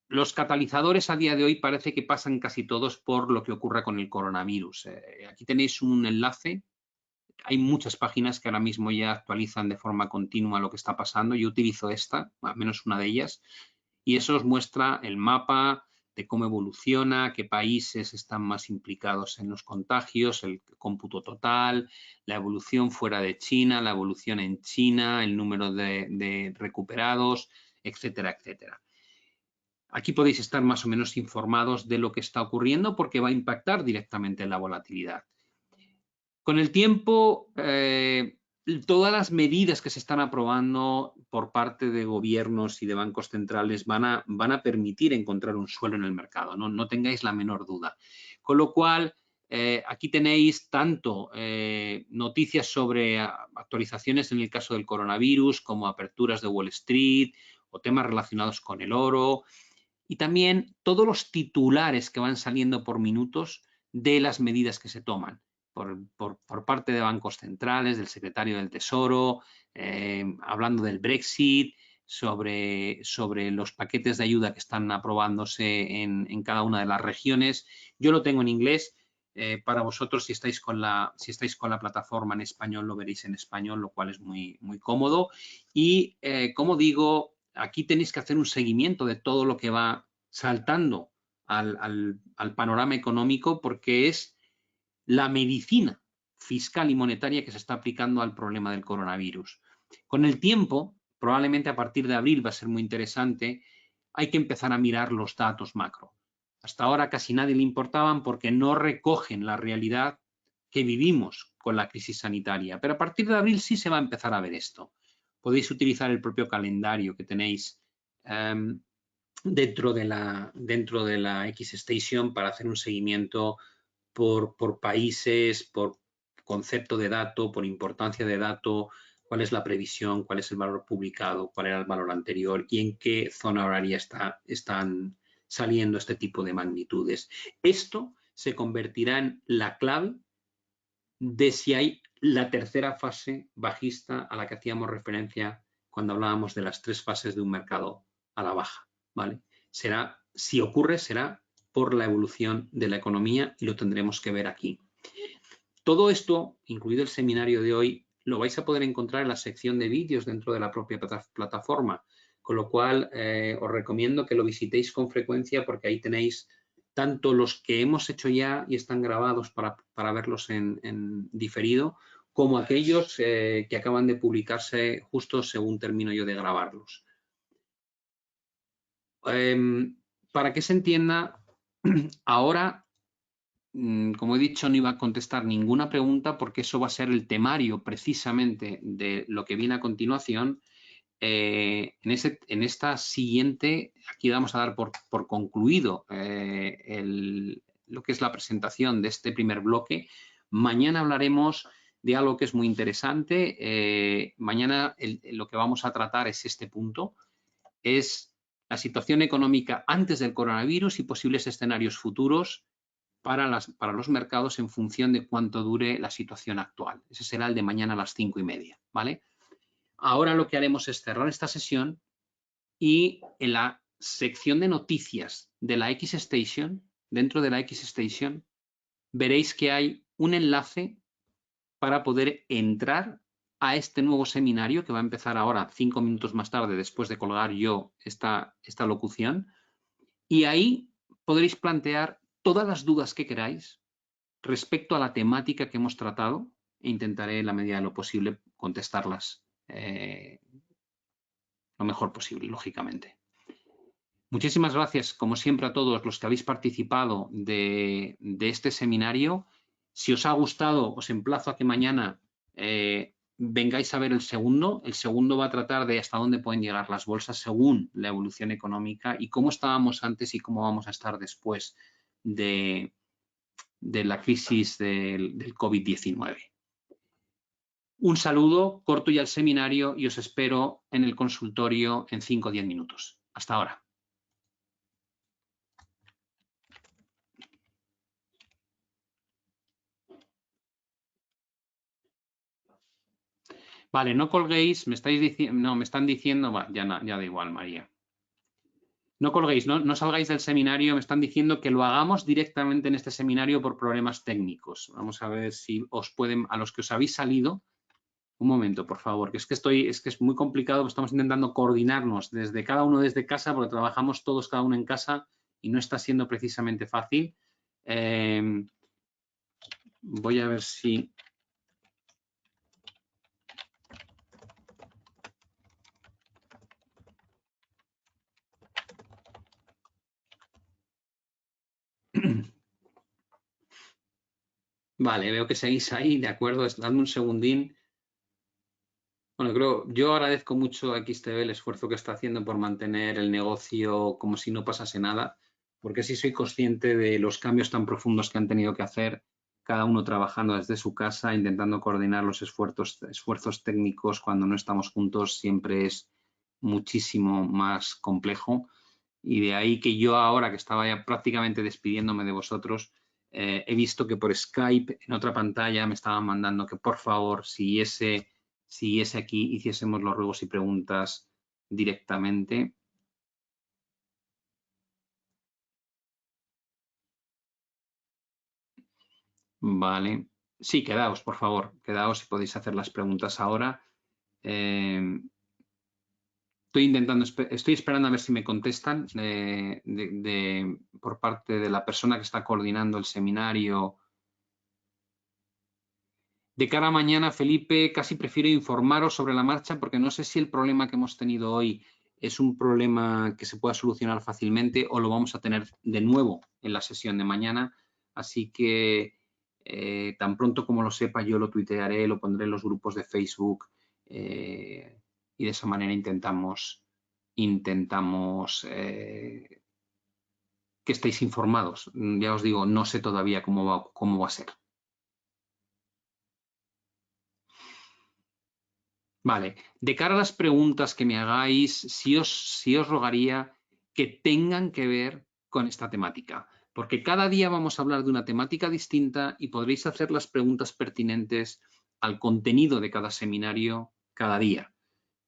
los catalizadores a día de hoy parece que pasan casi todos por lo que ocurre con el coronavirus. Aquí tenéis un enlace. Hay muchas páginas que ahora mismo ya actualizan de forma continua lo que está pasando. Yo utilizo esta, al menos una de ellas, y eso os muestra el mapa de cómo evoluciona, qué países están más implicados en los contagios, el cómputo total, la evolución fuera de China, la evolución en China, el número de recuperados, etcétera, etcétera. Aquí podéis estar más o menos informados de lo que está ocurriendo porque va a impactar directamente en la volatilidad. Con el tiempo, todas las medidas que se están aprobando por parte de gobiernos y de bancos centrales van a permitir encontrar un suelo en el mercado, no tengáis la menor duda. Con lo cual, aquí tenéis tanto noticias sobre actualizaciones en el caso del coronavirus como aperturas de Wall Street o temas relacionados con el oro y también todos los titulares que van saliendo por minutos de las medidas que se toman por parte de bancos centrales, del secretario del Tesoro, hablando del Brexit, sobre los paquetes de ayuda que están aprobándose en cada una de las regiones. Yo lo tengo en inglés, para vosotros, si estáis con la plataforma en español, lo veréis en español, lo cual es muy, muy cómodo. Y, como digo, aquí tenéis que hacer un seguimiento de todo lo que va saltando al panorama económico, porque es la medicina fiscal y monetaria que se está aplicando al problema del coronavirus. Con el tiempo, probablemente a partir de abril va a ser muy interesante, hay que empezar a mirar los datos macro. Hasta ahora casi nadie le importaban porque no recogen la realidad que vivimos con la crisis sanitaria. Pero a partir de abril sí se va a empezar a ver esto. Podéis utilizar el propio calendario que tenéis dentro de la X-Station para hacer un seguimiento por países, por concepto de dato, por importancia de dato, cuál es la previsión, cuál es el valor publicado, cuál era el valor anterior y en qué zona horaria están saliendo este tipo de magnitudes. Esto se convertirá en la clave de si hay la tercera fase bajista a la que hacíamos referencia cuando hablábamos de las 3 fases de un mercado a la baja, ¿vale? Si ocurre, será por la evolución de la economía y lo tendremos que ver aquí. Todo esto, incluido el seminario de hoy, lo vais a poder encontrar en la sección de vídeos dentro de la propia plataforma, con lo cual os recomiendo que lo visitéis con frecuencia porque ahí tenéis tanto los que hemos hecho ya y están grabados para verlos en diferido, como aquellos que acaban de publicarse justo según termino yo de grabarlos. Para que se entienda, ahora, como he dicho, no iba a contestar ninguna pregunta porque eso va a ser el temario precisamente de lo que viene a continuación. En esta siguiente, aquí vamos a dar por concluido lo que es la presentación de este primer bloque. Mañana hablaremos de algo que es muy interesante. Mañana lo que vamos a tratar es este punto, es la situación económica antes del coronavirus y posibles escenarios futuros para los mercados en función de cuánto dure la situación actual. Ese será el de mañana a las 5:30, ¿vale? Ahora lo que haremos es cerrar esta sesión y en la sección de noticias de la X-Station, dentro de la X-Station, veréis que hay un enlace para poder entrar a este nuevo seminario que va a empezar ahora 5 minutos más tarde después de colgar yo esta locución, y ahí podréis plantear todas las dudas que queráis respecto a la temática que hemos tratado e intentaré en la medida de lo posible contestarlas lo mejor posible, lógicamente. Muchísimas gracias, como siempre, a todos los que habéis participado de este seminario. Si os ha gustado, os emplazo a que mañana vengáis a ver el segundo. El segundo va a tratar de hasta dónde pueden llegar las bolsas según la evolución económica y cómo estábamos antes y cómo vamos a estar después de la crisis del COVID-19. Un saludo corto y al seminario y os espero en el consultorio en 5 o 10 minutos. Hasta ahora. Vale, no colguéis, me están diciendo, ya da igual, María. No colguéis, no salgáis del seminario, me están diciendo que lo hagamos directamente en este seminario por problemas técnicos. Vamos a ver si os pueden, a los que os habéis salido, un momento, por favor, que es muy complicado, estamos intentando coordinarnos desde cada uno desde casa, porque trabajamos todos cada uno en casa y no está siendo precisamente fácil. Voy a ver si... Vale, veo que seguís ahí, de acuerdo, dadme un segundín. Bueno, yo agradezco mucho a XTB el esfuerzo que está haciendo por mantener el negocio como si no pasase nada, porque sí soy consciente de los cambios tan profundos que han tenido que hacer, cada uno trabajando desde su casa, intentando coordinar los esfuerzos técnicos cuando no estamos juntos, siempre es muchísimo más complejo. Y de ahí que yo ahora, que estaba ya prácticamente despidiéndome de vosotros, he visto que por Skype, en otra pantalla, me estaban mandando que por favor, si ese aquí, hiciésemos los ruegos y preguntas directamente. Vale. Sí, quedaos, por favor. Quedaos si podéis hacer las preguntas ahora. Estoy esperando a ver si me contestan por parte de la persona que está coordinando el seminario. De cara a mañana, Felipe, casi prefiero informaros sobre la marcha porque no sé si el problema que hemos tenido hoy es un problema que se pueda solucionar fácilmente o lo vamos a tener de nuevo en la sesión de mañana. Así que tan pronto como lo sepa yo lo tuitearé, lo pondré en los grupos de Facebook y de esa manera intentamos que estéis informados. Ya os digo, no sé todavía cómo va a ser. Vale, de cara a las preguntas que me hagáis, sí os rogaría que tengan que ver con esta temática, porque cada día vamos a hablar de una temática distinta y podréis hacer las preguntas pertinentes al contenido de cada seminario cada día.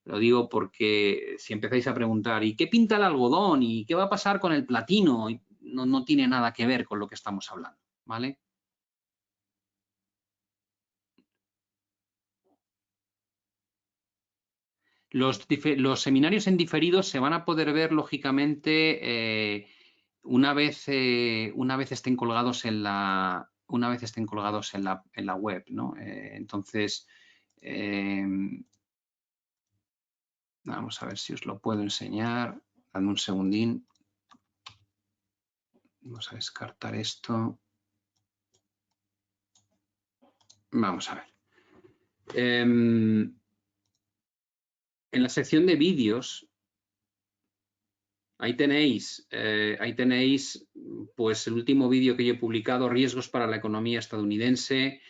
Lo digo porque si empezáis a preguntar, ¿y qué pinta el algodón? ¿Y qué va a pasar con el platino? No tiene nada que ver con lo que estamos hablando, ¿vale? Los seminarios en diferido se van a poder ver, lógicamente, una vez estén colgados en la web, ¿no? Entonces, vamos a ver si os lo puedo enseñar. Dame un segundín. Vamos a descartar esto. Vamos a ver. En la sección de vídeos, ahí tenéis pues el último vídeo que yo he publicado, Riesgos para la economía estadounidense,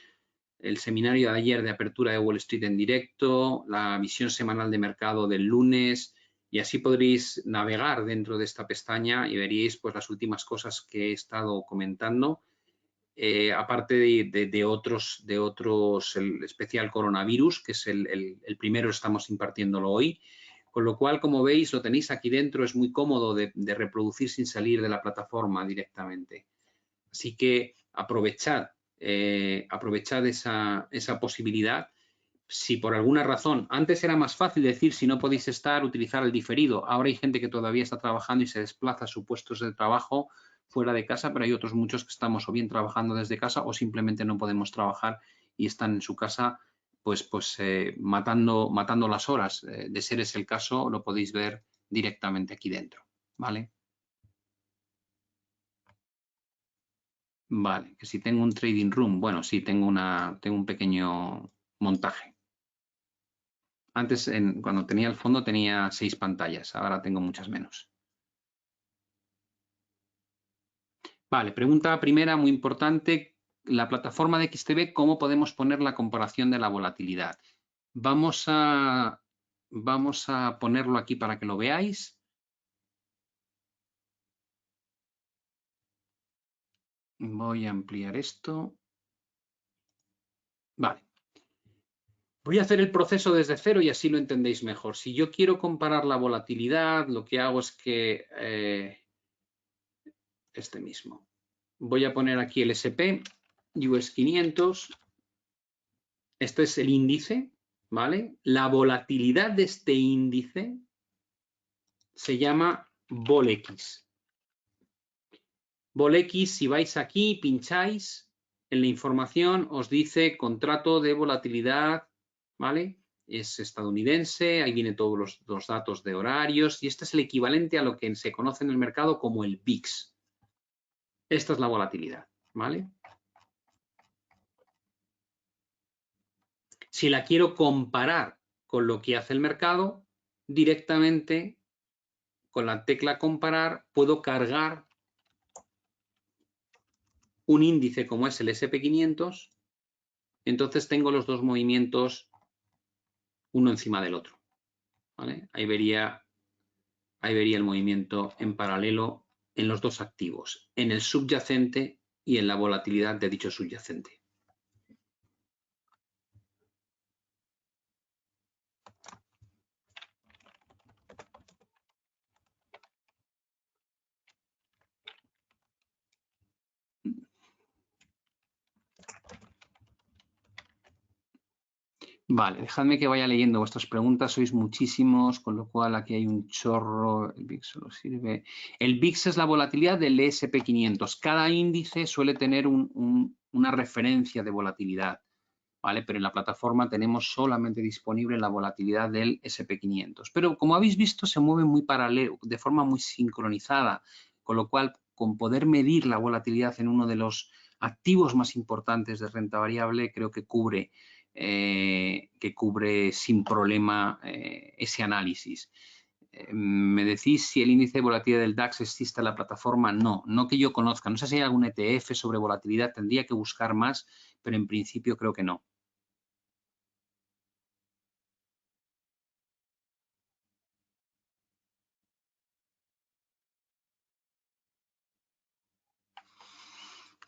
el seminario de ayer de apertura de Wall Street en directo, la visión semanal de mercado del lunes, y así podréis navegar dentro de esta pestaña y veréis pues las últimas cosas que he estado comentando. Aparte de otros, el especial coronavirus, que es el primero, estamos impartiéndolo hoy. Con lo cual, como veis, lo tenéis aquí dentro, es muy cómodo de reproducir sin salir de la plataforma directamente. Así que aprovechad esa posibilidad. Si por alguna razón, antes era más fácil decir si no podéis estar, utilizar el diferido. Ahora hay gente que todavía está trabajando y se desplaza a sus puestos de trabajo fuera de casa, pero hay otros muchos que estamos o bien trabajando desde casa o simplemente no podemos trabajar y están en su casa matando las horas. De ser ese el caso, lo podéis ver directamente aquí dentro, ¿vale? Vale, que si tengo un trading room, bueno, sí, tengo un pequeño montaje. Antes, cuando tenía el fondo, tenía 6 pantallas, ahora tengo muchas menos. Vale, pregunta primera, muy importante, la plataforma de XTB, ¿cómo podemos poner la comparación de la volatilidad? Vamos a ponerlo aquí para que lo veáis. Voy a ampliar esto. Vale. Voy a hacer el proceso desde cero y así lo entendéis mejor. Si yo quiero comparar la volatilidad, lo que hago es que este mismo. Voy a poner aquí el SP, US 500. Este es el índice, ¿vale? La volatilidad de este índice se llama VolX. VolX, si vais aquí, pincháis en la información, os dice contrato de volatilidad, ¿vale? Es estadounidense, ahí vienen todos los datos de horarios y este es el equivalente a lo que se conoce en el mercado como el VIX. Esta es la volatilidad, ¿vale? Si la quiero comparar con lo que hace el mercado, directamente con la tecla comparar puedo cargar un índice como es el SP500, entonces tengo los dos movimientos uno encima del otro, ¿vale? Ahí vería el movimiento en paralelo en los dos activos, en el subyacente y en la volatilidad de dicho subyacente. Vale, dejadme que vaya leyendo vuestras preguntas, sois muchísimos, con lo cual aquí hay un chorro. El VIX solo sirve. El VIX es la volatilidad del SP500. Cada índice suele tener una referencia de volatilidad, ¿vale? Pero en la plataforma tenemos solamente disponible la volatilidad del SP500. Pero como habéis visto, se mueve muy paralelo, de forma muy sincronizada, con lo cual, con poder medir la volatilidad en uno de los activos más importantes de renta variable, creo que cubre sin problema ese análisis. ¿Me decís si el índice de volatilidad del DAX existe en la plataforma? No, no que yo conozca. No sé si hay algún ETF sobre volatilidad, tendría que buscar más, pero en principio creo que no.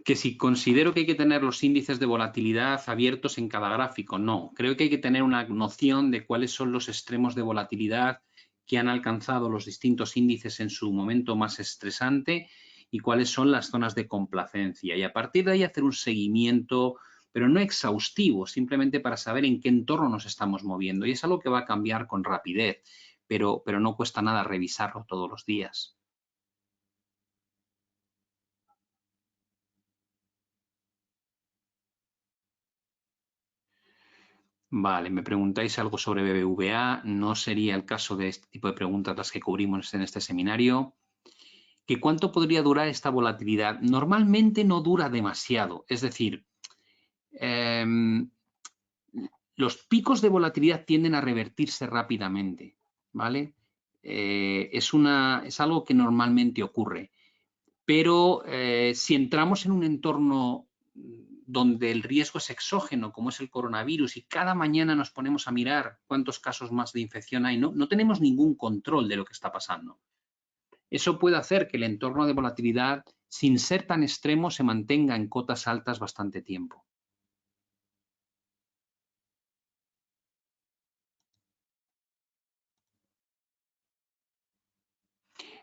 Que si considero que hay que tener los índices de volatilidad abiertos en cada gráfico, no. Creo que hay que tener una noción de cuáles son los extremos de volatilidad que han alcanzado los distintos índices en su momento más estresante y cuáles son las zonas de complacencia. Y a partir de ahí hacer un seguimiento, pero no exhaustivo, simplemente para saber en qué entorno nos estamos moviendo. Y es algo que va a cambiar con rapidez, pero no cuesta nada revisarlo todos los días. Vale, me preguntáis algo sobre BBVA. No sería el caso de este tipo de preguntas las que cubrimos en este seminario. ¿Que cuánto podría durar esta volatilidad? Normalmente no dura demasiado. Es decir, los picos de volatilidad tienden a revertirse rápidamente, ¿vale? Es algo que normalmente ocurre. Pero si entramos en un entorno donde el riesgo es exógeno, como es el coronavirus, y cada mañana nos ponemos a mirar cuántos casos más de infección hay, no tenemos ningún control de lo que está pasando. Eso puede hacer que el entorno de volatilidad, sin ser tan extremo, se mantenga en cotas altas bastante tiempo.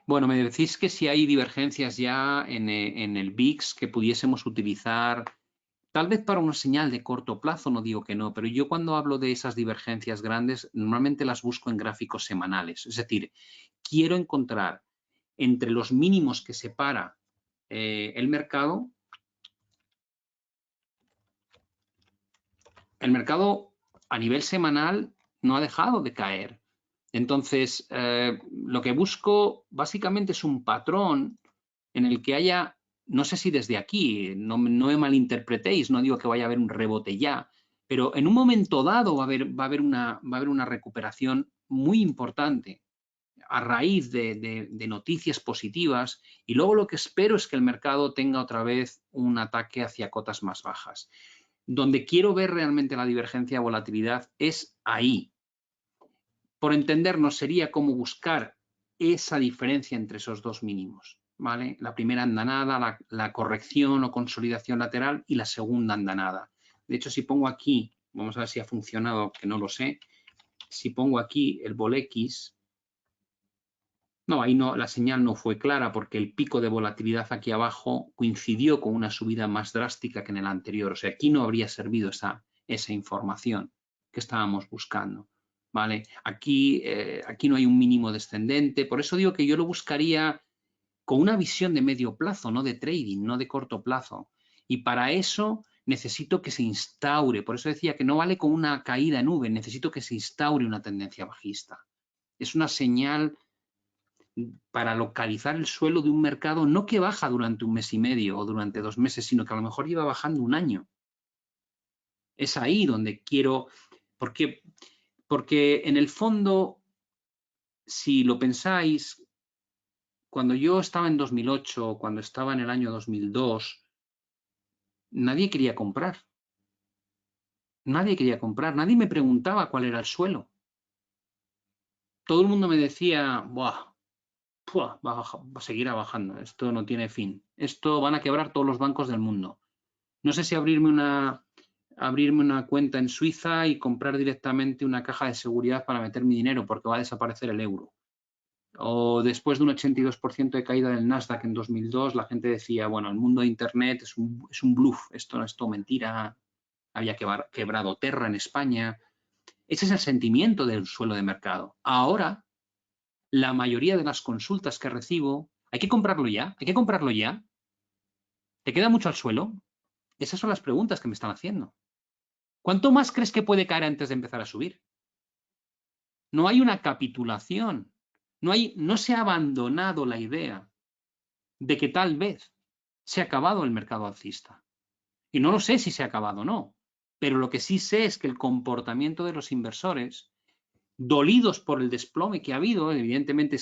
Bueno, me decís que si hay divergencias ya en el VIX que pudiésemos utilizar. Tal vez para una señal de corto plazo, no digo que no, pero yo cuando hablo de esas divergencias grandes, normalmente las busco en gráficos semanales. Es decir, quiero encontrar entre los mínimos que separa el mercado a nivel semanal no ha dejado de caer. Entonces, lo que busco básicamente es un patrón en el que haya, no sé si desde aquí, no me malinterpretéis, no digo que vaya a haber un rebote ya, pero en un momento dado va a haber una recuperación muy importante a raíz de noticias positivas y luego lo que espero es que el mercado tenga otra vez un ataque hacia cotas más bajas. Donde quiero ver realmente la divergencia de volatilidad es ahí. Por entendernos, sería como buscar esa diferencia entre esos dos mínimos, ¿vale? La primera andanada, la corrección o consolidación lateral y la segunda andanada. De hecho, si pongo aquí, vamos a ver si ha funcionado, que no lo sé, si pongo aquí el VOLX, no, ahí no, la señal no fue clara porque el pico de volatilidad aquí abajo coincidió con una subida más drástica que en el anterior. O sea, aquí no habría servido esa información que estábamos buscando. ¿Vale? Aquí no hay un mínimo descendente. Por eso digo que yo lo buscaría con una visión de medio plazo, no de trading, no de corto plazo. Y para eso necesito que se instaure. Por eso decía que no vale con una caída en V, necesito que se instaure una tendencia bajista. Es una señal para localizar el suelo de un mercado no que baja durante un mes y medio o durante 2 meses, sino que a lo mejor lleva bajando un año. Es ahí donde quiero, porque en el fondo, si lo pensáis, cuando yo estaba en 2008, cuando estaba en el año 2002, nadie quería comprar. Nadie quería comprar, nadie me preguntaba cuál era el suelo. Todo el mundo me decía, buah, va a seguir bajando, esto no tiene fin. Esto van a quebrar todos los bancos del mundo. No sé si abrirme una cuenta en Suiza y comprar directamente una caja de seguridad para meter mi dinero porque va a desaparecer el euro. O después de un 82% de caída del Nasdaq en 2002, la gente decía, bueno, el mundo de Internet es un bluff, esto es todo mentira. Había quebrado Terra en España. Ese es el sentimiento del suelo de mercado. Ahora, la mayoría de las consultas que recibo, ¿hay que comprarlo ya? ¿Hay que comprarlo ya? ¿Te queda mucho al suelo? Esas son las preguntas que me están haciendo. ¿Cuánto más crees que puede caer antes de empezar a subir? No hay una capitulación. No se ha abandonado la idea de que tal vez se ha acabado el mercado alcista. Y no lo sé si se ha acabado o no, pero lo que sí sé es que el comportamiento de los inversores, dolidos por el desplome que ha habido, evidentemente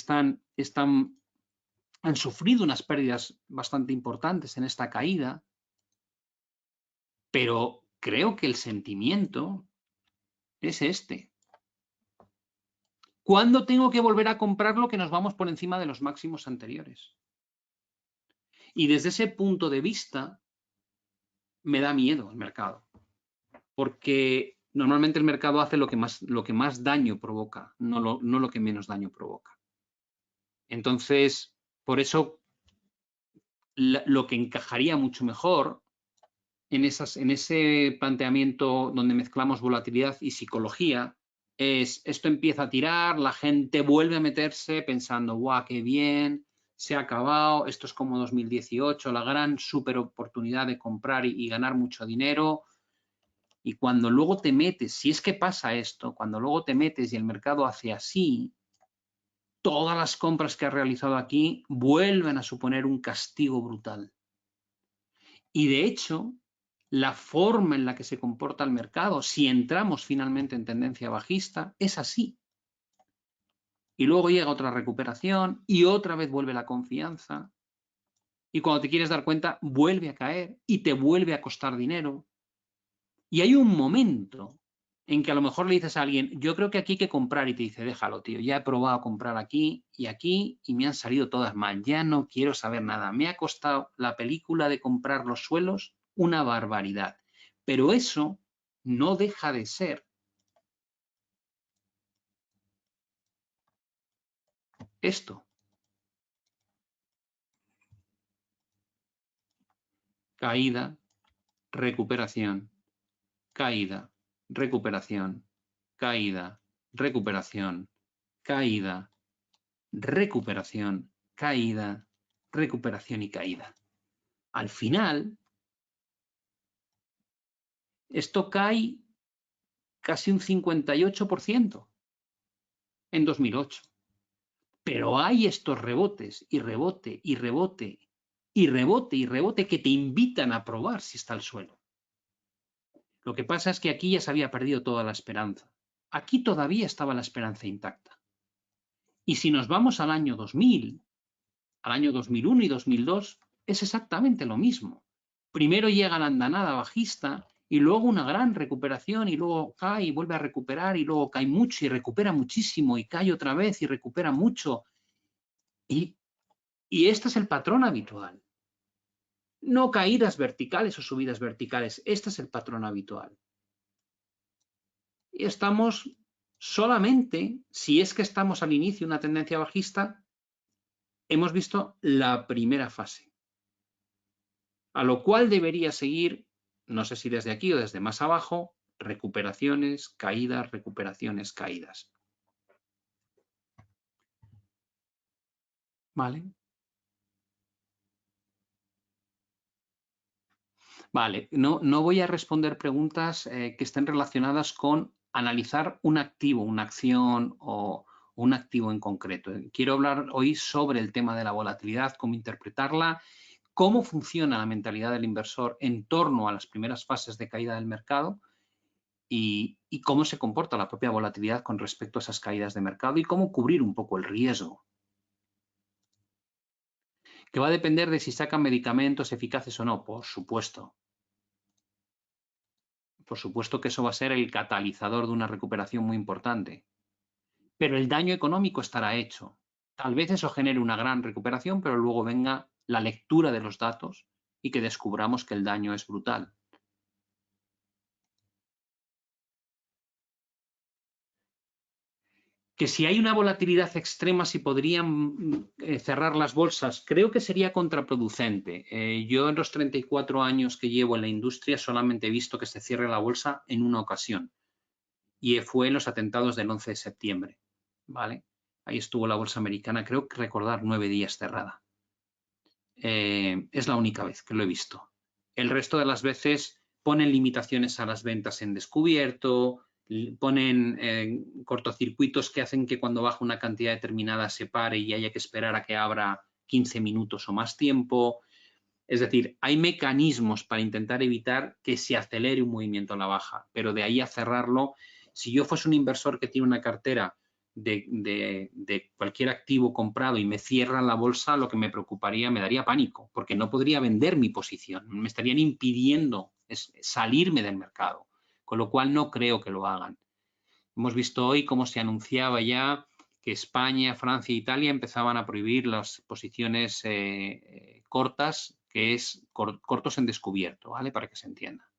han sufrido unas pérdidas bastante importantes en esta caída, pero creo que el sentimiento es este. ¿Cuándo tengo que volver a comprarlo que nos vamos por encima de los máximos anteriores? Y desde ese punto de vista me da miedo el mercado, porque normalmente el mercado hace lo que más daño provoca, no lo que menos daño provoca. Entonces, por eso lo que encajaría mucho mejor en ese planteamiento donde mezclamos volatilidad y psicología es: esto empieza a tirar, la gente vuelve a meterse pensando, ¡guau, qué bien! Se ha acabado, esto es como 2018, la gran super oportunidad de comprar y ganar mucho dinero. Y cuando luego te metes, si es que pasa esto, cuando luego te metes y el mercado hace así, todas las compras que has realizado aquí vuelven a suponer un castigo brutal. Y de hecho, la forma en la que se comporta el mercado, si entramos finalmente en tendencia bajista, es así. Y luego llega otra recuperación y otra vez vuelve la confianza. Y cuando te quieres dar cuenta, vuelve a caer y te vuelve a costar dinero. Y hay un momento en que a lo mejor le dices a alguien, yo creo que aquí hay que comprar, y te dice, déjalo, tío, ya he probado a comprar aquí y me han salido todas mal, ya no quiero saber nada. Me ha costado la película de comprar los suelos una barbaridad. Pero eso no deja de ser esto. Caída, recuperación, caída, recuperación, caída, recuperación, caída, recuperación, caída, recuperación y caída. Al final, esto cae casi un 58% en 2008. Pero hay estos rebotes y rebote y rebote y rebote y rebote que te invitan a probar si está el suelo. Lo que pasa es que aquí ya se había perdido toda la esperanza. Aquí todavía estaba la esperanza intacta. Y si nos vamos al año 2000, al año 2001 y 2002, es exactamente lo mismo. Primero llega la andanada bajista y luego una gran recuperación y luego cae y vuelve a recuperar y luego cae mucho y recupera muchísimo y cae otra vez y recupera mucho. Y este es el patrón habitual. No caídas verticales o subidas verticales. Este es el patrón habitual. Y estamos solamente, si es que estamos al inicio de una tendencia bajista, hemos visto la primera fase. A lo cual debería seguir, no sé si desde aquí o desde más abajo, recuperaciones, caídas, recuperaciones, caídas. ¿Vale? Vale, no voy a responder preguntas que estén relacionadas con analizar un activo, una acción o un activo en concreto. Quiero hablar hoy sobre el tema de la volatilidad, cómo interpretarla, cómo funciona la mentalidad del inversor en torno a las primeras fases de caída del mercado y cómo se comporta la propia volatilidad con respecto a esas caídas de mercado y cómo cubrir un poco el riesgo. Que va a depender de si sacan medicamentos eficaces o no, por supuesto. Por supuesto que eso va a ser el catalizador de una recuperación muy importante. Pero el daño económico estará hecho. Tal vez eso genere una gran recuperación, pero luego venga la lectura de los datos y que descubramos que el daño es brutal. Que si hay una volatilidad extrema, si podrían cerrar las bolsas, creo que sería contraproducente. Yo en los 34 años que llevo en la industria solamente he visto que se cierre la bolsa en una ocasión. y fue en los atentados del 11 de septiembre, ¿vale? Ahí estuvo la bolsa americana, creo que recordar 9 días cerrada. Es la única vez que lo he visto. El resto de las veces ponen limitaciones a las ventas en descubierto, ponen cortocircuitos que hacen que cuando baja una cantidad determinada se pare y haya que esperar a que abra 15 minutos o más tiempo. Es decir, hay mecanismos para intentar evitar que se acelere un movimiento a la baja, pero de ahí a cerrarlo, si yo fuese un inversor que tiene una cartera de cualquier activo comprado y me cierran la bolsa, lo que me preocuparía, me daría pánico, porque no podría vender mi posición, me estarían impidiendo salirme del mercado, con lo cual no creo que lo hagan. Hemos visto hoy cómo se anunciaba ya que España, Francia e Italia empezaban a prohibir las posiciones cortas, que es cortos en descubierto, ¿vale? Para que se entienda.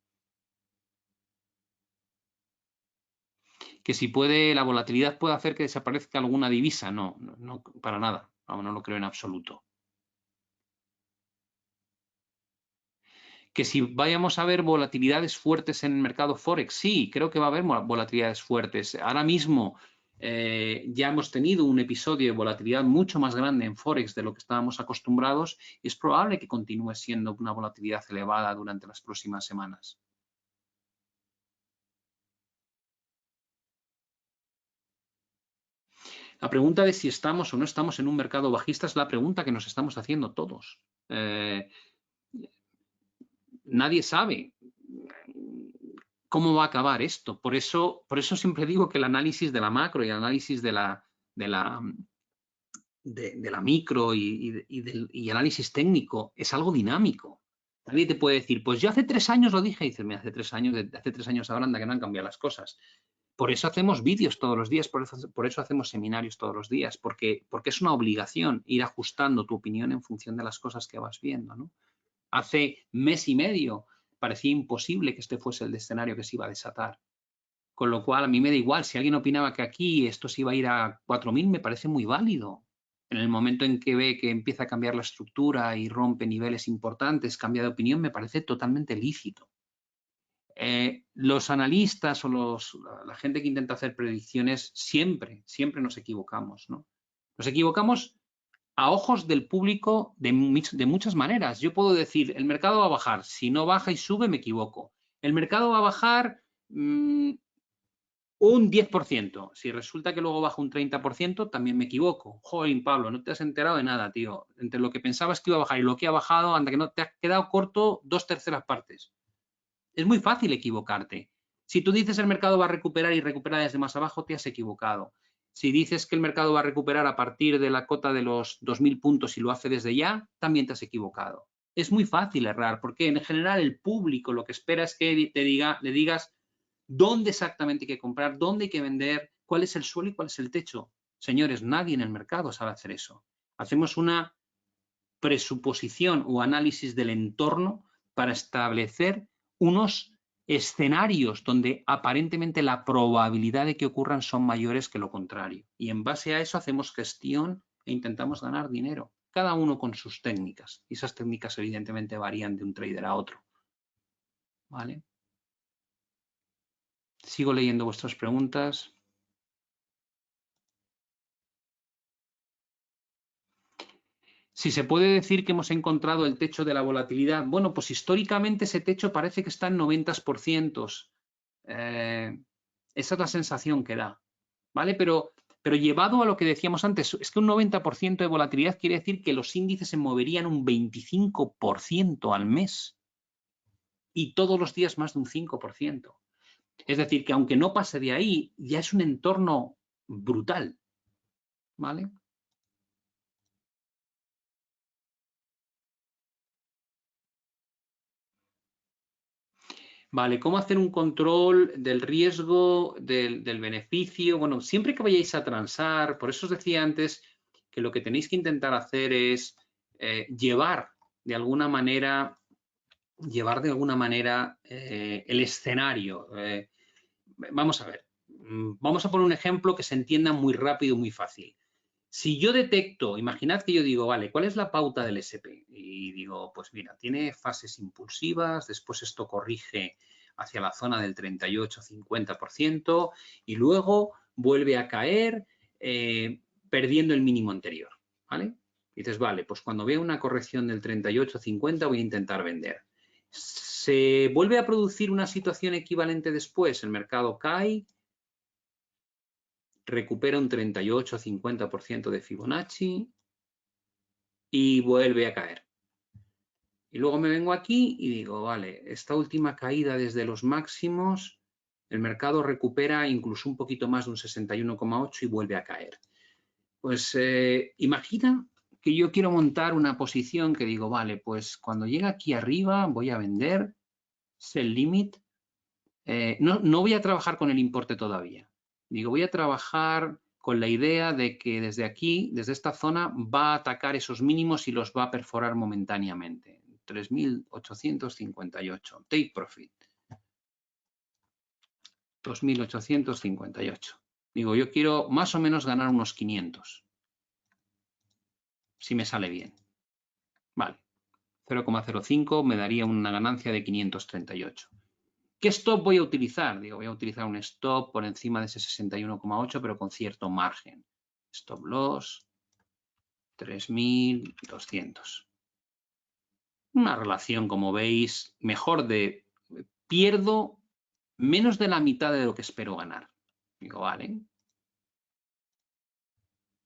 Que si puede, la volatilidad puede hacer que desaparezca alguna divisa. No, no para nada. Vamos, no lo creo en absoluto. Que si vayamos a ver volatilidades fuertes en el mercado Forex, sí, creo que va a haber volatilidades fuertes. Ahora mismo ya hemos tenido un episodio de volatilidad mucho más grande en Forex de lo que estábamos acostumbrados y es probable que continúe siendo una volatilidad elevada durante las próximas semanas. La pregunta de si estamos o no estamos en un mercado bajista es la pregunta que nos estamos haciendo todos. Nadie sabe cómo va a acabar esto. Por eso siempre digo que el análisis de la macro y el análisis de la micro y análisis técnico es algo dinámico. Nadie te puede decir, pues yo hace 3 años lo dije, y dices, hace 3 años ahora anda que no han cambiado las cosas. Por eso hacemos vídeos todos los días, por eso hacemos seminarios todos los días, porque es una obligación ir ajustando tu opinión en función de las cosas que vas viendo, ¿no? Hace mes y medio parecía imposible que este fuese el escenario que se iba a desatar. Con lo cual, a mí me da igual. Si alguien opinaba que aquí esto se iba a ir a 4.000, me parece muy válido. En el momento en que ve que empieza a cambiar la estructura y rompe niveles importantes, cambia de opinión, me parece totalmente lícito. Los analistas o la gente que intenta hacer predicciones, siempre nos equivocamos, ¿no? Nos equivocamos a ojos del público de muchas maneras. Yo puedo decir, el mercado va a bajar. Si no baja y sube, me equivoco. El mercado va a bajar un 10%. Si resulta que luego baja un 30%, también me equivoco. Joder, Pablo, no te has enterado de nada, tío. Entre lo que pensabas que iba a bajar y lo que ha bajado, anda que no te has quedado corto 2/3 partes. Es muy fácil equivocarte. Si tú dices el mercado va a recuperar y recupera desde más abajo, te has equivocado. Si dices que el mercado va a recuperar a partir de la cota de los 2.000 puntos y lo hace desde ya, también te has equivocado. Es muy fácil errar porque en general el público lo que espera es que le digas dónde exactamente hay que comprar, dónde hay que vender, cuál es el suelo y cuál es el techo. Señores, nadie en el mercado sabe hacer eso. Hacemos una presuposición o análisis del entorno para establecer unos escenarios donde aparentemente la probabilidad de que ocurran son mayores que lo contrario. Y en base a eso hacemos gestión e intentamos ganar dinero, cada uno con sus técnicas. Y esas técnicas evidentemente varían de un trader a otro. ¿Vale? Sigo leyendo vuestras preguntas. Si se puede decir que hemos encontrado el techo de la volatilidad, bueno, pues históricamente ese techo parece que está en 90%. Esa es la sensación que da, ¿vale? Pero llevado a lo que decíamos antes, es que un 90% de volatilidad quiere decir que los índices se moverían un 25% al mes y todos los días más de un 5%. Es decir, que aunque no pase de ahí, ya es un entorno brutal, ¿vale? Vale, ¿cómo hacer un control del riesgo, del beneficio? Bueno, siempre que vayáis a transar, por eso os decía antes que lo que tenéis que intentar hacer es llevar de alguna manera el escenario. Vamos a ver, vamos a poner un ejemplo que se entienda muy rápido y muy fácil. Si yo detecto, imaginad que yo digo, vale, ¿cuál es la pauta del SP? Y digo, pues mira, tiene fases impulsivas, después esto corrige hacia la zona del 38-50% y luego vuelve a caer perdiendo el mínimo anterior, ¿vale? Dices, vale, pues cuando veo una corrección del 38-50 voy a intentar vender. Se vuelve a producir una situación equivalente después, el mercado cae, recupera un 38-50% de Fibonacci y vuelve a caer. Y luego me vengo aquí y digo, vale, esta última caída desde los máximos, el mercado recupera incluso un poquito más de un 61,8 y vuelve a caer. Pues imagina que yo quiero montar una posición que digo, vale, pues cuando llega aquí arriba voy a vender, sell limit. No voy a trabajar con el importe todavía. Digo, voy a trabajar con la idea de que desde aquí, desde esta zona, va a atacar esos mínimos y los va a perforar momentáneamente. 3.858. Take profit. 2.858. Digo, yo quiero más o menos ganar unos 500. Si me sale bien. Vale. 0,05 me daría una ganancia de 538. ¿Qué stop voy a utilizar? Digo, voy a utilizar un stop por encima de ese 61,8, pero con cierto margen. Stop loss, 3.200. Una relación, como veis, mejor de pierdo menos de la mitad de lo que espero ganar. Digo, vale.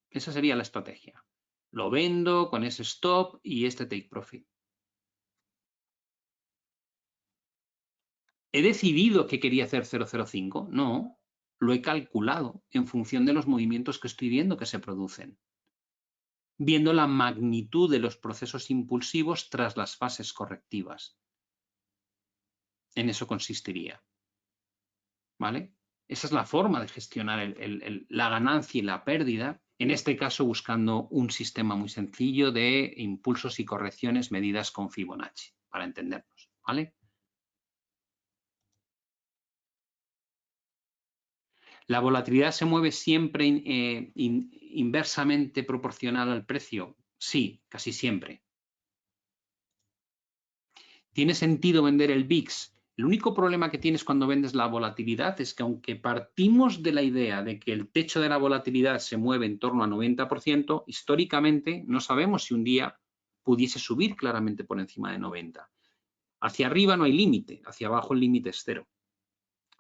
Esa sería la estrategia. Lo vendo con ese stop y este take profit. ¿He decidido que quería hacer 0,05? No, lo he calculado en función de los movimientos que estoy viendo que se producen, viendo la magnitud de los procesos impulsivos tras las fases correctivas. En eso consistiría. ¿Vale? Esa es la forma de gestionar la ganancia y la pérdida, en este caso buscando un sistema muy sencillo de impulsos y correcciones medidas con Fibonacci, para entendernos. ¿Vale? ¿La volatilidad se mueve siempre inversamente proporcional al precio? Sí, casi siempre. ¿Tiene sentido vender el VIX? El único problema que tienes cuando vendes la volatilidad es que aunque partimos de la idea de que el techo de la volatilidad se mueve en torno a 90%, históricamente no sabemos si un día pudiese subir claramente por encima de 90. Hacia arriba no hay límite, hacia abajo el límite es cero.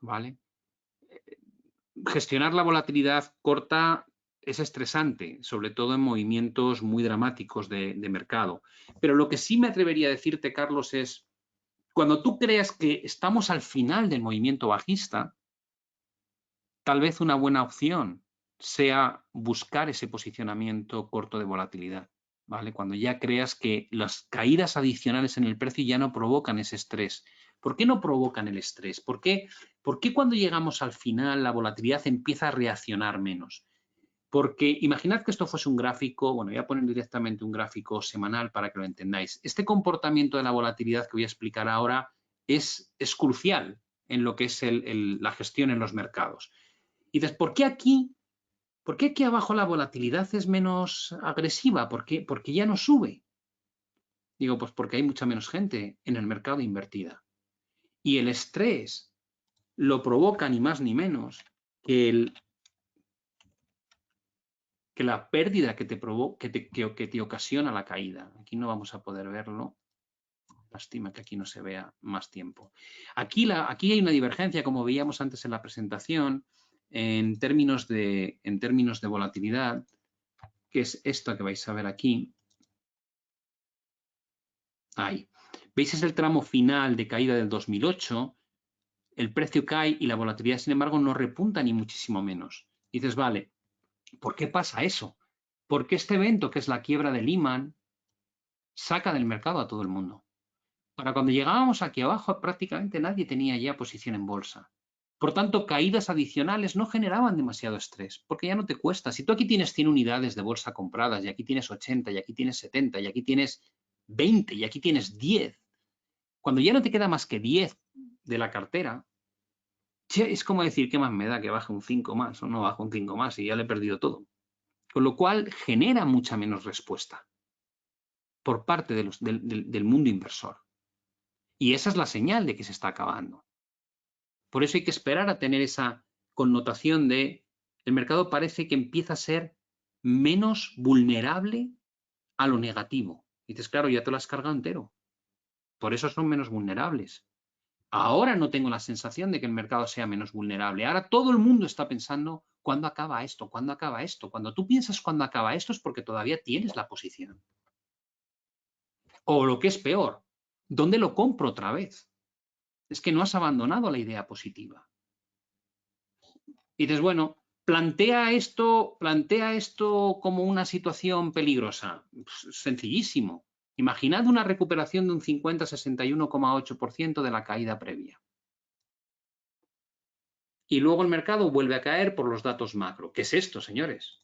¿Vale? Gestionar la volatilidad corta es estresante, sobre todo en movimientos muy dramáticos de mercado. Pero lo que sí me atrevería a decirte, Carlos, es cuando tú creas que estamos al final del movimiento bajista, tal vez una buena opción sea buscar ese posicionamiento corto de volatilidad, ¿vale? Cuando ya creas que las caídas adicionales en el precio ya no provocan ese estrés. ¿Por qué no provocan el estrés? ¿Por qué cuando llegamos al final la volatilidad empieza a reaccionar menos? Porque imaginad que esto fuese un gráfico, bueno, voy a poner directamente un gráfico semanal para que lo entendáis. Este comportamiento de la volatilidad que voy a explicar ahora es crucial en lo que es la gestión en los mercados. Y dices, ¿por qué aquí abajo la volatilidad es menos agresiva? ¿Por qué ya no sube? Digo, pues porque hay mucha menos gente en el mercado invertida. Y el estrés lo provoca ni más ni menos que la pérdida que te ocasiona la caída. Aquí no vamos a poder verlo. Lástima que aquí no se vea más tiempo. Aquí hay una divergencia, como veíamos antes en la presentación, en términos de volatilidad, que es esto que vais a ver aquí. Ahí. ¿Veis? Es el tramo final de caída del 2008. El precio cae y la volatilidad, sin embargo, no repunta ni muchísimo menos. Y dices, vale, ¿por qué pasa eso? Porque este evento, que es la quiebra de Lehman, saca del mercado a todo el mundo. Para cuando llegábamos aquí abajo, prácticamente nadie tenía ya posición en bolsa. Por tanto, caídas adicionales no generaban demasiado estrés, porque ya no te cuesta. Si tú aquí tienes 100 unidades de bolsa compradas, y aquí tienes 80, y aquí tienes 70, y aquí tienes 20, y aquí tienes 10, cuando ya no te queda más que 10 de la cartera, es como decir, ¿qué más me da que baje un 5 más o no baje un 5 más y ya le he perdido todo? Con lo cual genera mucha menos respuesta por parte del mundo inversor. Y esa es la señal de que se está acabando. Por eso hay que esperar a tener esa connotación de el mercado parece que empieza a ser menos vulnerable a lo negativo. Y dices, claro, ya te lo has cargado entero. Por eso son menos vulnerables. Ahora no tengo la sensación de que el mercado sea menos vulnerable. Ahora todo el mundo está pensando, ¿cuándo acaba esto? ¿Cuándo acaba esto? Cuando tú piensas cuándo acaba esto es porque todavía tienes la posición. O lo que es peor, ¿dónde lo compro otra vez? Es que no has abandonado la idea positiva. Y dices, bueno, plantea esto como una situación peligrosa. Pues, sencillísimo. Imaginad una recuperación de un 50-61,8% de la caída previa. Y luego el mercado vuelve a caer por los datos macro. ¿Qué es esto, señores?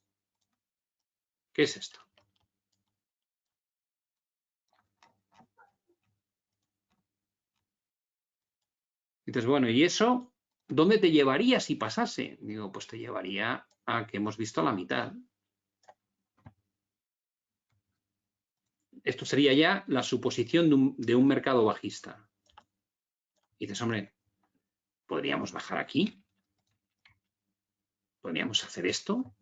¿Qué es esto? Y dices, bueno, ¿y eso dónde te llevaría si pasase? Digo, pues te llevaría a que hemos visto la mitad. Esto sería ya la suposición de un mercado bajista. Y dices, hombre, ¿podríamos bajar aquí? ¿Podríamos hacer esto?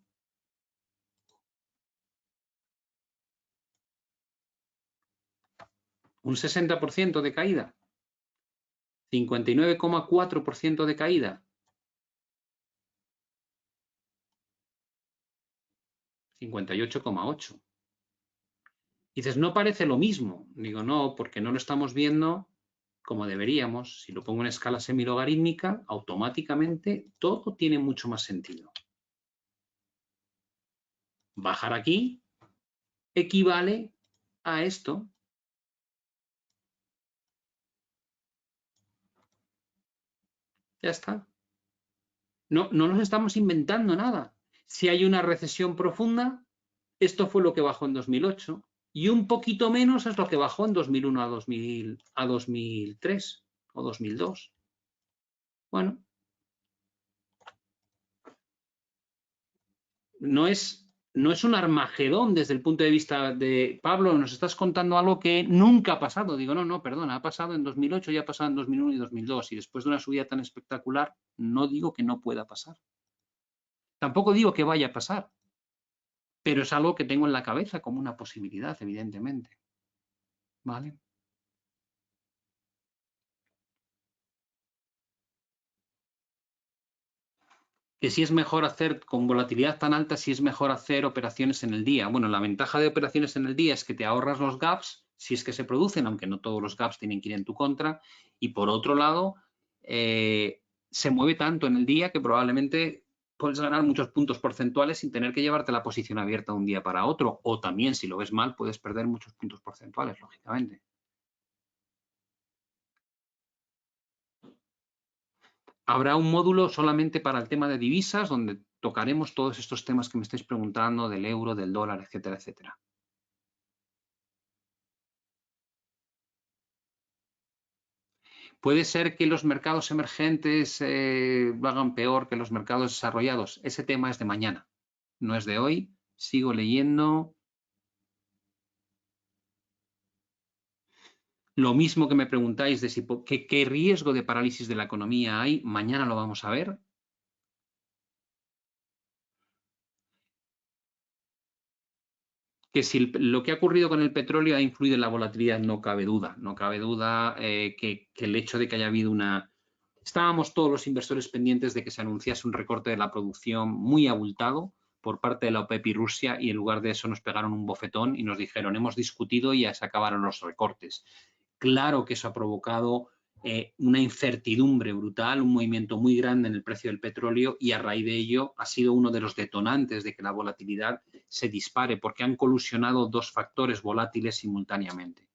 Un 60% de caída. 59,4% de caída. 58,8%. Dices, no parece lo mismo. Digo, no, porque no lo estamos viendo como deberíamos. Si lo pongo en escala semilogarítmica, automáticamente todo tiene mucho más sentido. Bajar aquí equivale a esto. Ya está. No nos estamos inventando nada. Si hay una recesión profunda, esto fue lo que bajó en 2008 y un poquito menos es lo que bajó en 2001 a 2003 o 2002. Bueno, no es un Armagedón desde el punto de vista de Pablo, nos estás contando algo que nunca ha pasado. Digo, no, perdona, ha pasado en 2008, ya ha pasado en 2001 y 2002 y después de una subida tan espectacular, no digo que no pueda pasar. Tampoco digo que vaya a pasar, pero es algo que tengo en la cabeza como una posibilidad, evidentemente. ¿Vale? Que si es mejor hacer con volatilidad tan alta, si es mejor hacer operaciones en el día. Bueno, la ventaja de operaciones en el día es que te ahorras los gaps, si es que se producen, aunque no todos los gaps tienen que ir en tu contra. Y por otro lado, se mueve tanto en el día que probablemente puedes ganar muchos puntos porcentuales sin tener que llevarte la posición abierta de un día para otro. O también, si lo ves mal, puedes perder muchos puntos porcentuales, lógicamente. Habrá un módulo solamente para el tema de divisas, donde tocaremos todos estos temas que me estáis preguntando, del euro, del dólar, etcétera, etcétera. ¿Puede ser que los mercados emergentes lo hagan peor que los mercados desarrollados? Ese tema es de mañana, no es de hoy. Sigo leyendo. Lo mismo que me preguntáis de si, qué riesgo de parálisis de la economía hay, mañana lo vamos a ver. Que si lo que ha ocurrido con el petróleo ha influido en la volatilidad, no cabe duda. No cabe duda que el hecho de que haya habido una... Estábamos todos los inversores pendientes de que se anunciase un recorte de la producción muy abultado por parte de la OPEP y Rusia, y en lugar de eso nos pegaron un bofetón y nos dijeron, hemos discutido y ya se acabaron los recortes. Claro que eso ha provocado una incertidumbre brutal, un movimiento muy grande en el precio del petróleo, y a raíz de ello ha sido uno de los detonantes de que la volatilidad se dispare, porque han colisionado dos factores volátiles simultáneamente.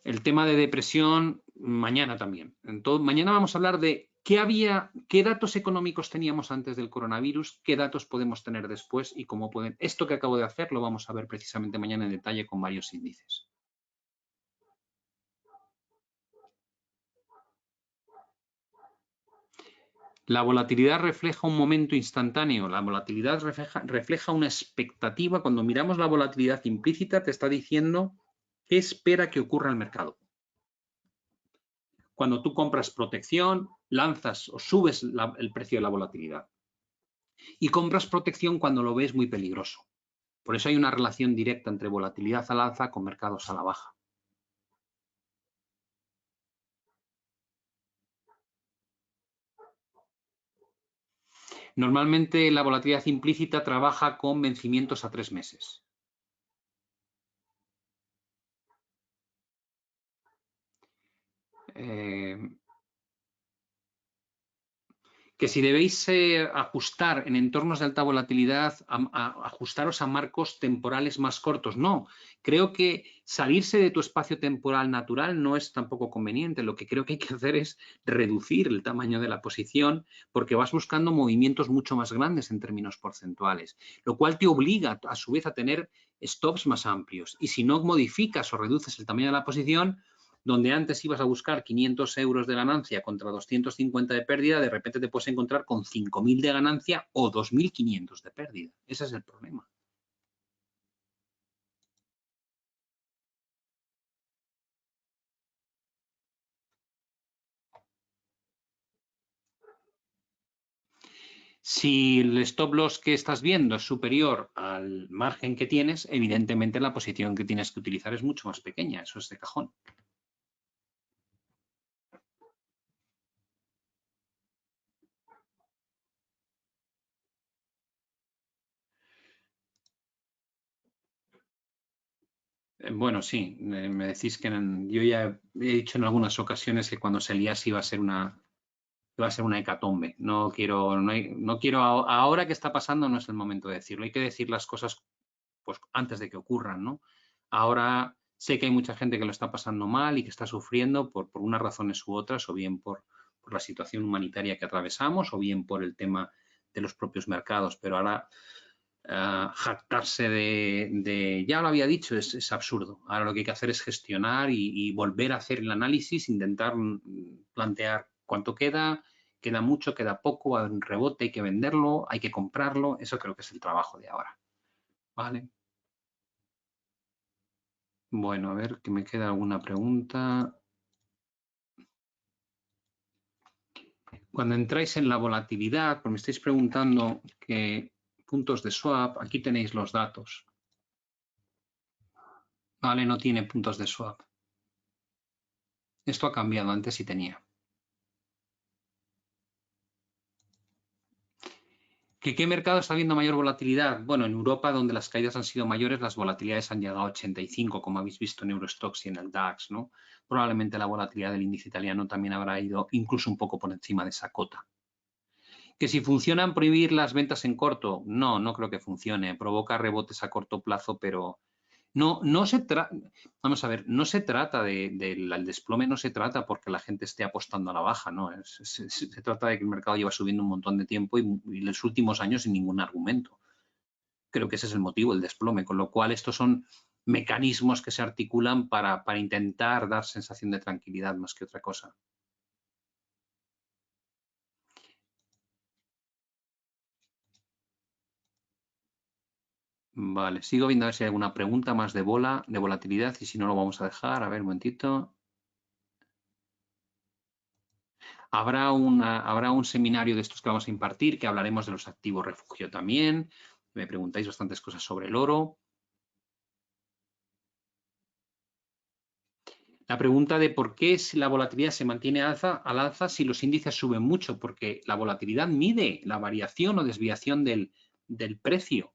El tema de depresión, mañana también. Entonces, mañana vamos a hablar de qué datos económicos teníamos antes del coronavirus, qué datos podemos tener después y cómo pueden... Esto que acabo de hacer lo vamos a ver precisamente mañana en detalle con varios índices. La volatilidad refleja un momento instantáneo, la volatilidad refleja una expectativa. Cuando miramos la volatilidad implícita, te está diciendo ¿Qué espera que ocurra el mercado? Cuando tú compras protección, lanzas o subes el precio de la volatilidad. Y compras protección cuando lo ves muy peligroso. Por eso hay una relación directa entre volatilidad al alza con mercados a la baja. Normalmente la volatilidad implícita trabaja con vencimientos a 3 meses. Que si debéis ajustar en entornos de alta volatilidad, ajustaros a marcos temporales más cortos. No, creo que salirse de tu espacio temporal natural no es tampoco conveniente. Lo que creo que hay que hacer es reducir el tamaño de la posición porque vas buscando movimientos mucho más grandes en términos porcentuales, lo cual te obliga a su vez a tener stops más amplios. Y si no modificas o reduces el tamaño de la posición, donde antes ibas a buscar 500 euros de ganancia contra 250 de pérdida, de repente te puedes encontrar con 5.000 de ganancia o 2.500 de pérdida. Ese es el problema. Si el stop loss que estás viendo es superior al margen que tienes, evidentemente la posición que tienes que utilizar es mucho más pequeña. Eso es de cajón. Bueno, sí, me decís que yo ya he dicho en algunas ocasiones que cuando se liase iba a ser una hecatombe. No quiero, ahora que está pasando no es el momento de decirlo. Hay que decir las cosas pues, antes de que ocurran, ¿no? Ahora sé que hay mucha gente que lo está pasando mal y que está sufriendo por unas razones u otras, o bien por la situación humanitaria que atravesamos, o bien por el tema de los propios mercados. Pero ahora jactarse ya lo había dicho, es absurdo. Ahora lo que hay que hacer es gestionar y volver a hacer el análisis, intentar plantear cuánto queda mucho, queda poco, va a haber un rebote, hay que venderlo, hay que comprarlo. Eso creo que es el trabajo de ahora. ¿Vale? Bueno, a ver, que me queda alguna pregunta. Cuando entráis en la volatilidad, pues me estáis preguntando qué puntos de swap, aquí tenéis los datos. Vale, no tiene puntos de swap. Esto ha cambiado, antes sí tenía. ¿Qué mercado está viendo mayor volatilidad? Bueno, en Europa, donde las caídas han sido mayores, las volatilidades han llegado a 85, como habéis visto en Eurostoxx y en el DAX, ¿no? Probablemente la volatilidad del índice italiano también habrá ido incluso un poco por encima de esa cota. ¿Que si funcionan prohibir las ventas en corto? No, no creo que funcione. Provoca rebotes a corto plazo, pero no se trata, vamos a ver, no se trata el desplome, no se trata porque la gente esté apostando a la baja, ¿no? Se trata de que el mercado lleva subiendo un montón de tiempo y en los últimos años sin ningún argumento. Creo que ese es el motivo, el desplome, con lo cual estos son mecanismos que se articulan para intentar dar sensación de tranquilidad más que otra cosa. Vale, sigo viendo a ver si hay alguna pregunta más de volatilidad y si no lo vamos a dejar. A ver, un momentito. Habrá un seminario de estos que vamos a impartir, que hablaremos de los activos refugio también. Me preguntáis bastantes cosas sobre el oro. La pregunta de por qué si la volatilidad se mantiene al alza si los índices suben mucho, porque la volatilidad mide la variación o desviación del precio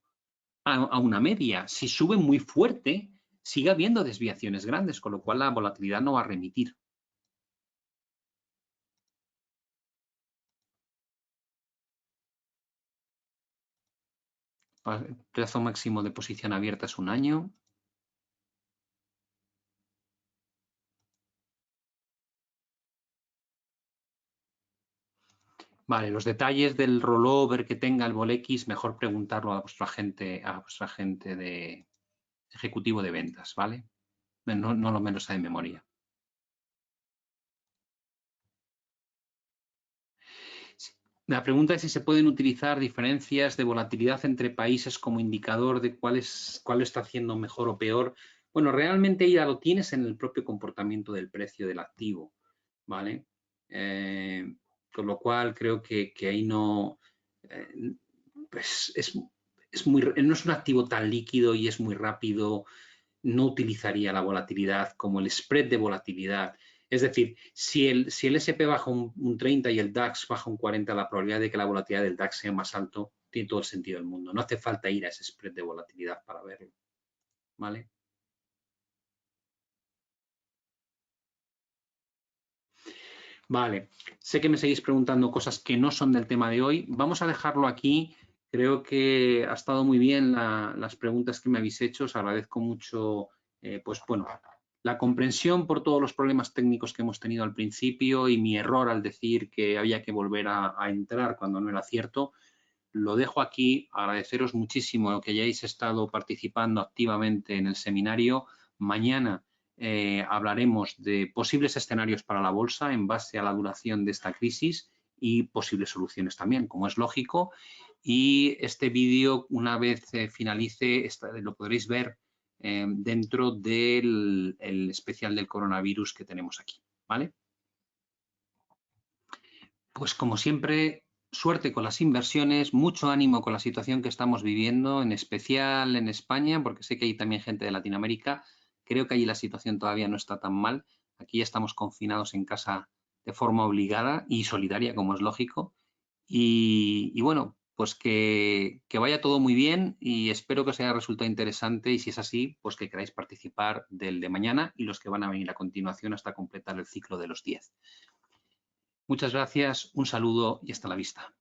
a una media. Si sube muy fuerte, sigue habiendo desviaciones grandes, con lo cual la volatilidad no va a remitir. Plazo máximo de posición abierta es 1 año. Vale, los detalles del rollover que tenga el Bolex, mejor preguntarlo a vuestro agente de ejecutivo de ventas, ¿vale? No lo menos de memoria. La pregunta es si se pueden utilizar diferencias de volatilidad entre países como indicador de cuál está haciendo mejor o peor. Bueno, realmente ya lo tienes en el propio comportamiento del precio del activo, ¿vale? Con lo cual creo que ahí no, pues no es un activo tan líquido y es muy rápido, no utilizaría la volatilidad como el spread de volatilidad. Es decir, si el SP baja un 30 y el DAX baja un 40, la probabilidad de que la volatilidad del DAX sea más alto tiene todo el sentido del mundo. No hace falta ir a ese spread de volatilidad para verlo, ¿vale? Vale, sé que me seguís preguntando cosas que no son del tema de hoy. Vamos a dejarlo aquí. Creo que ha estado muy bien las preguntas que me habéis hecho. Os agradezco mucho, pues bueno, la comprensión por todos los problemas técnicos que hemos tenido al principio y mi error al decir que había que volver a entrar cuando no era cierto. Lo dejo aquí. Agradeceros muchísimo que hayáis estado participando activamente en el seminario. Mañana hablaremos de posibles escenarios para la bolsa en base a la duración de esta crisis y posibles soluciones también, como es lógico. Y este vídeo, una vez finalice, lo podréis ver dentro del especial del coronavirus que tenemos aquí, ¿vale? Pues como siempre, suerte con las inversiones, mucho ánimo con la situación que estamos viviendo, en especial en España, porque sé que hay también gente de Latinoamérica. Creo que allí la situación todavía no está tan mal. Aquí ya estamos confinados en casa de forma obligada y solidaria, como es lógico. Y bueno, pues que vaya todo muy bien y espero que os haya resultado interesante y si es así, pues que queráis participar del de mañana y los que van a venir a continuación hasta completar el ciclo de los 10. Muchas gracias, un saludo y hasta la vista.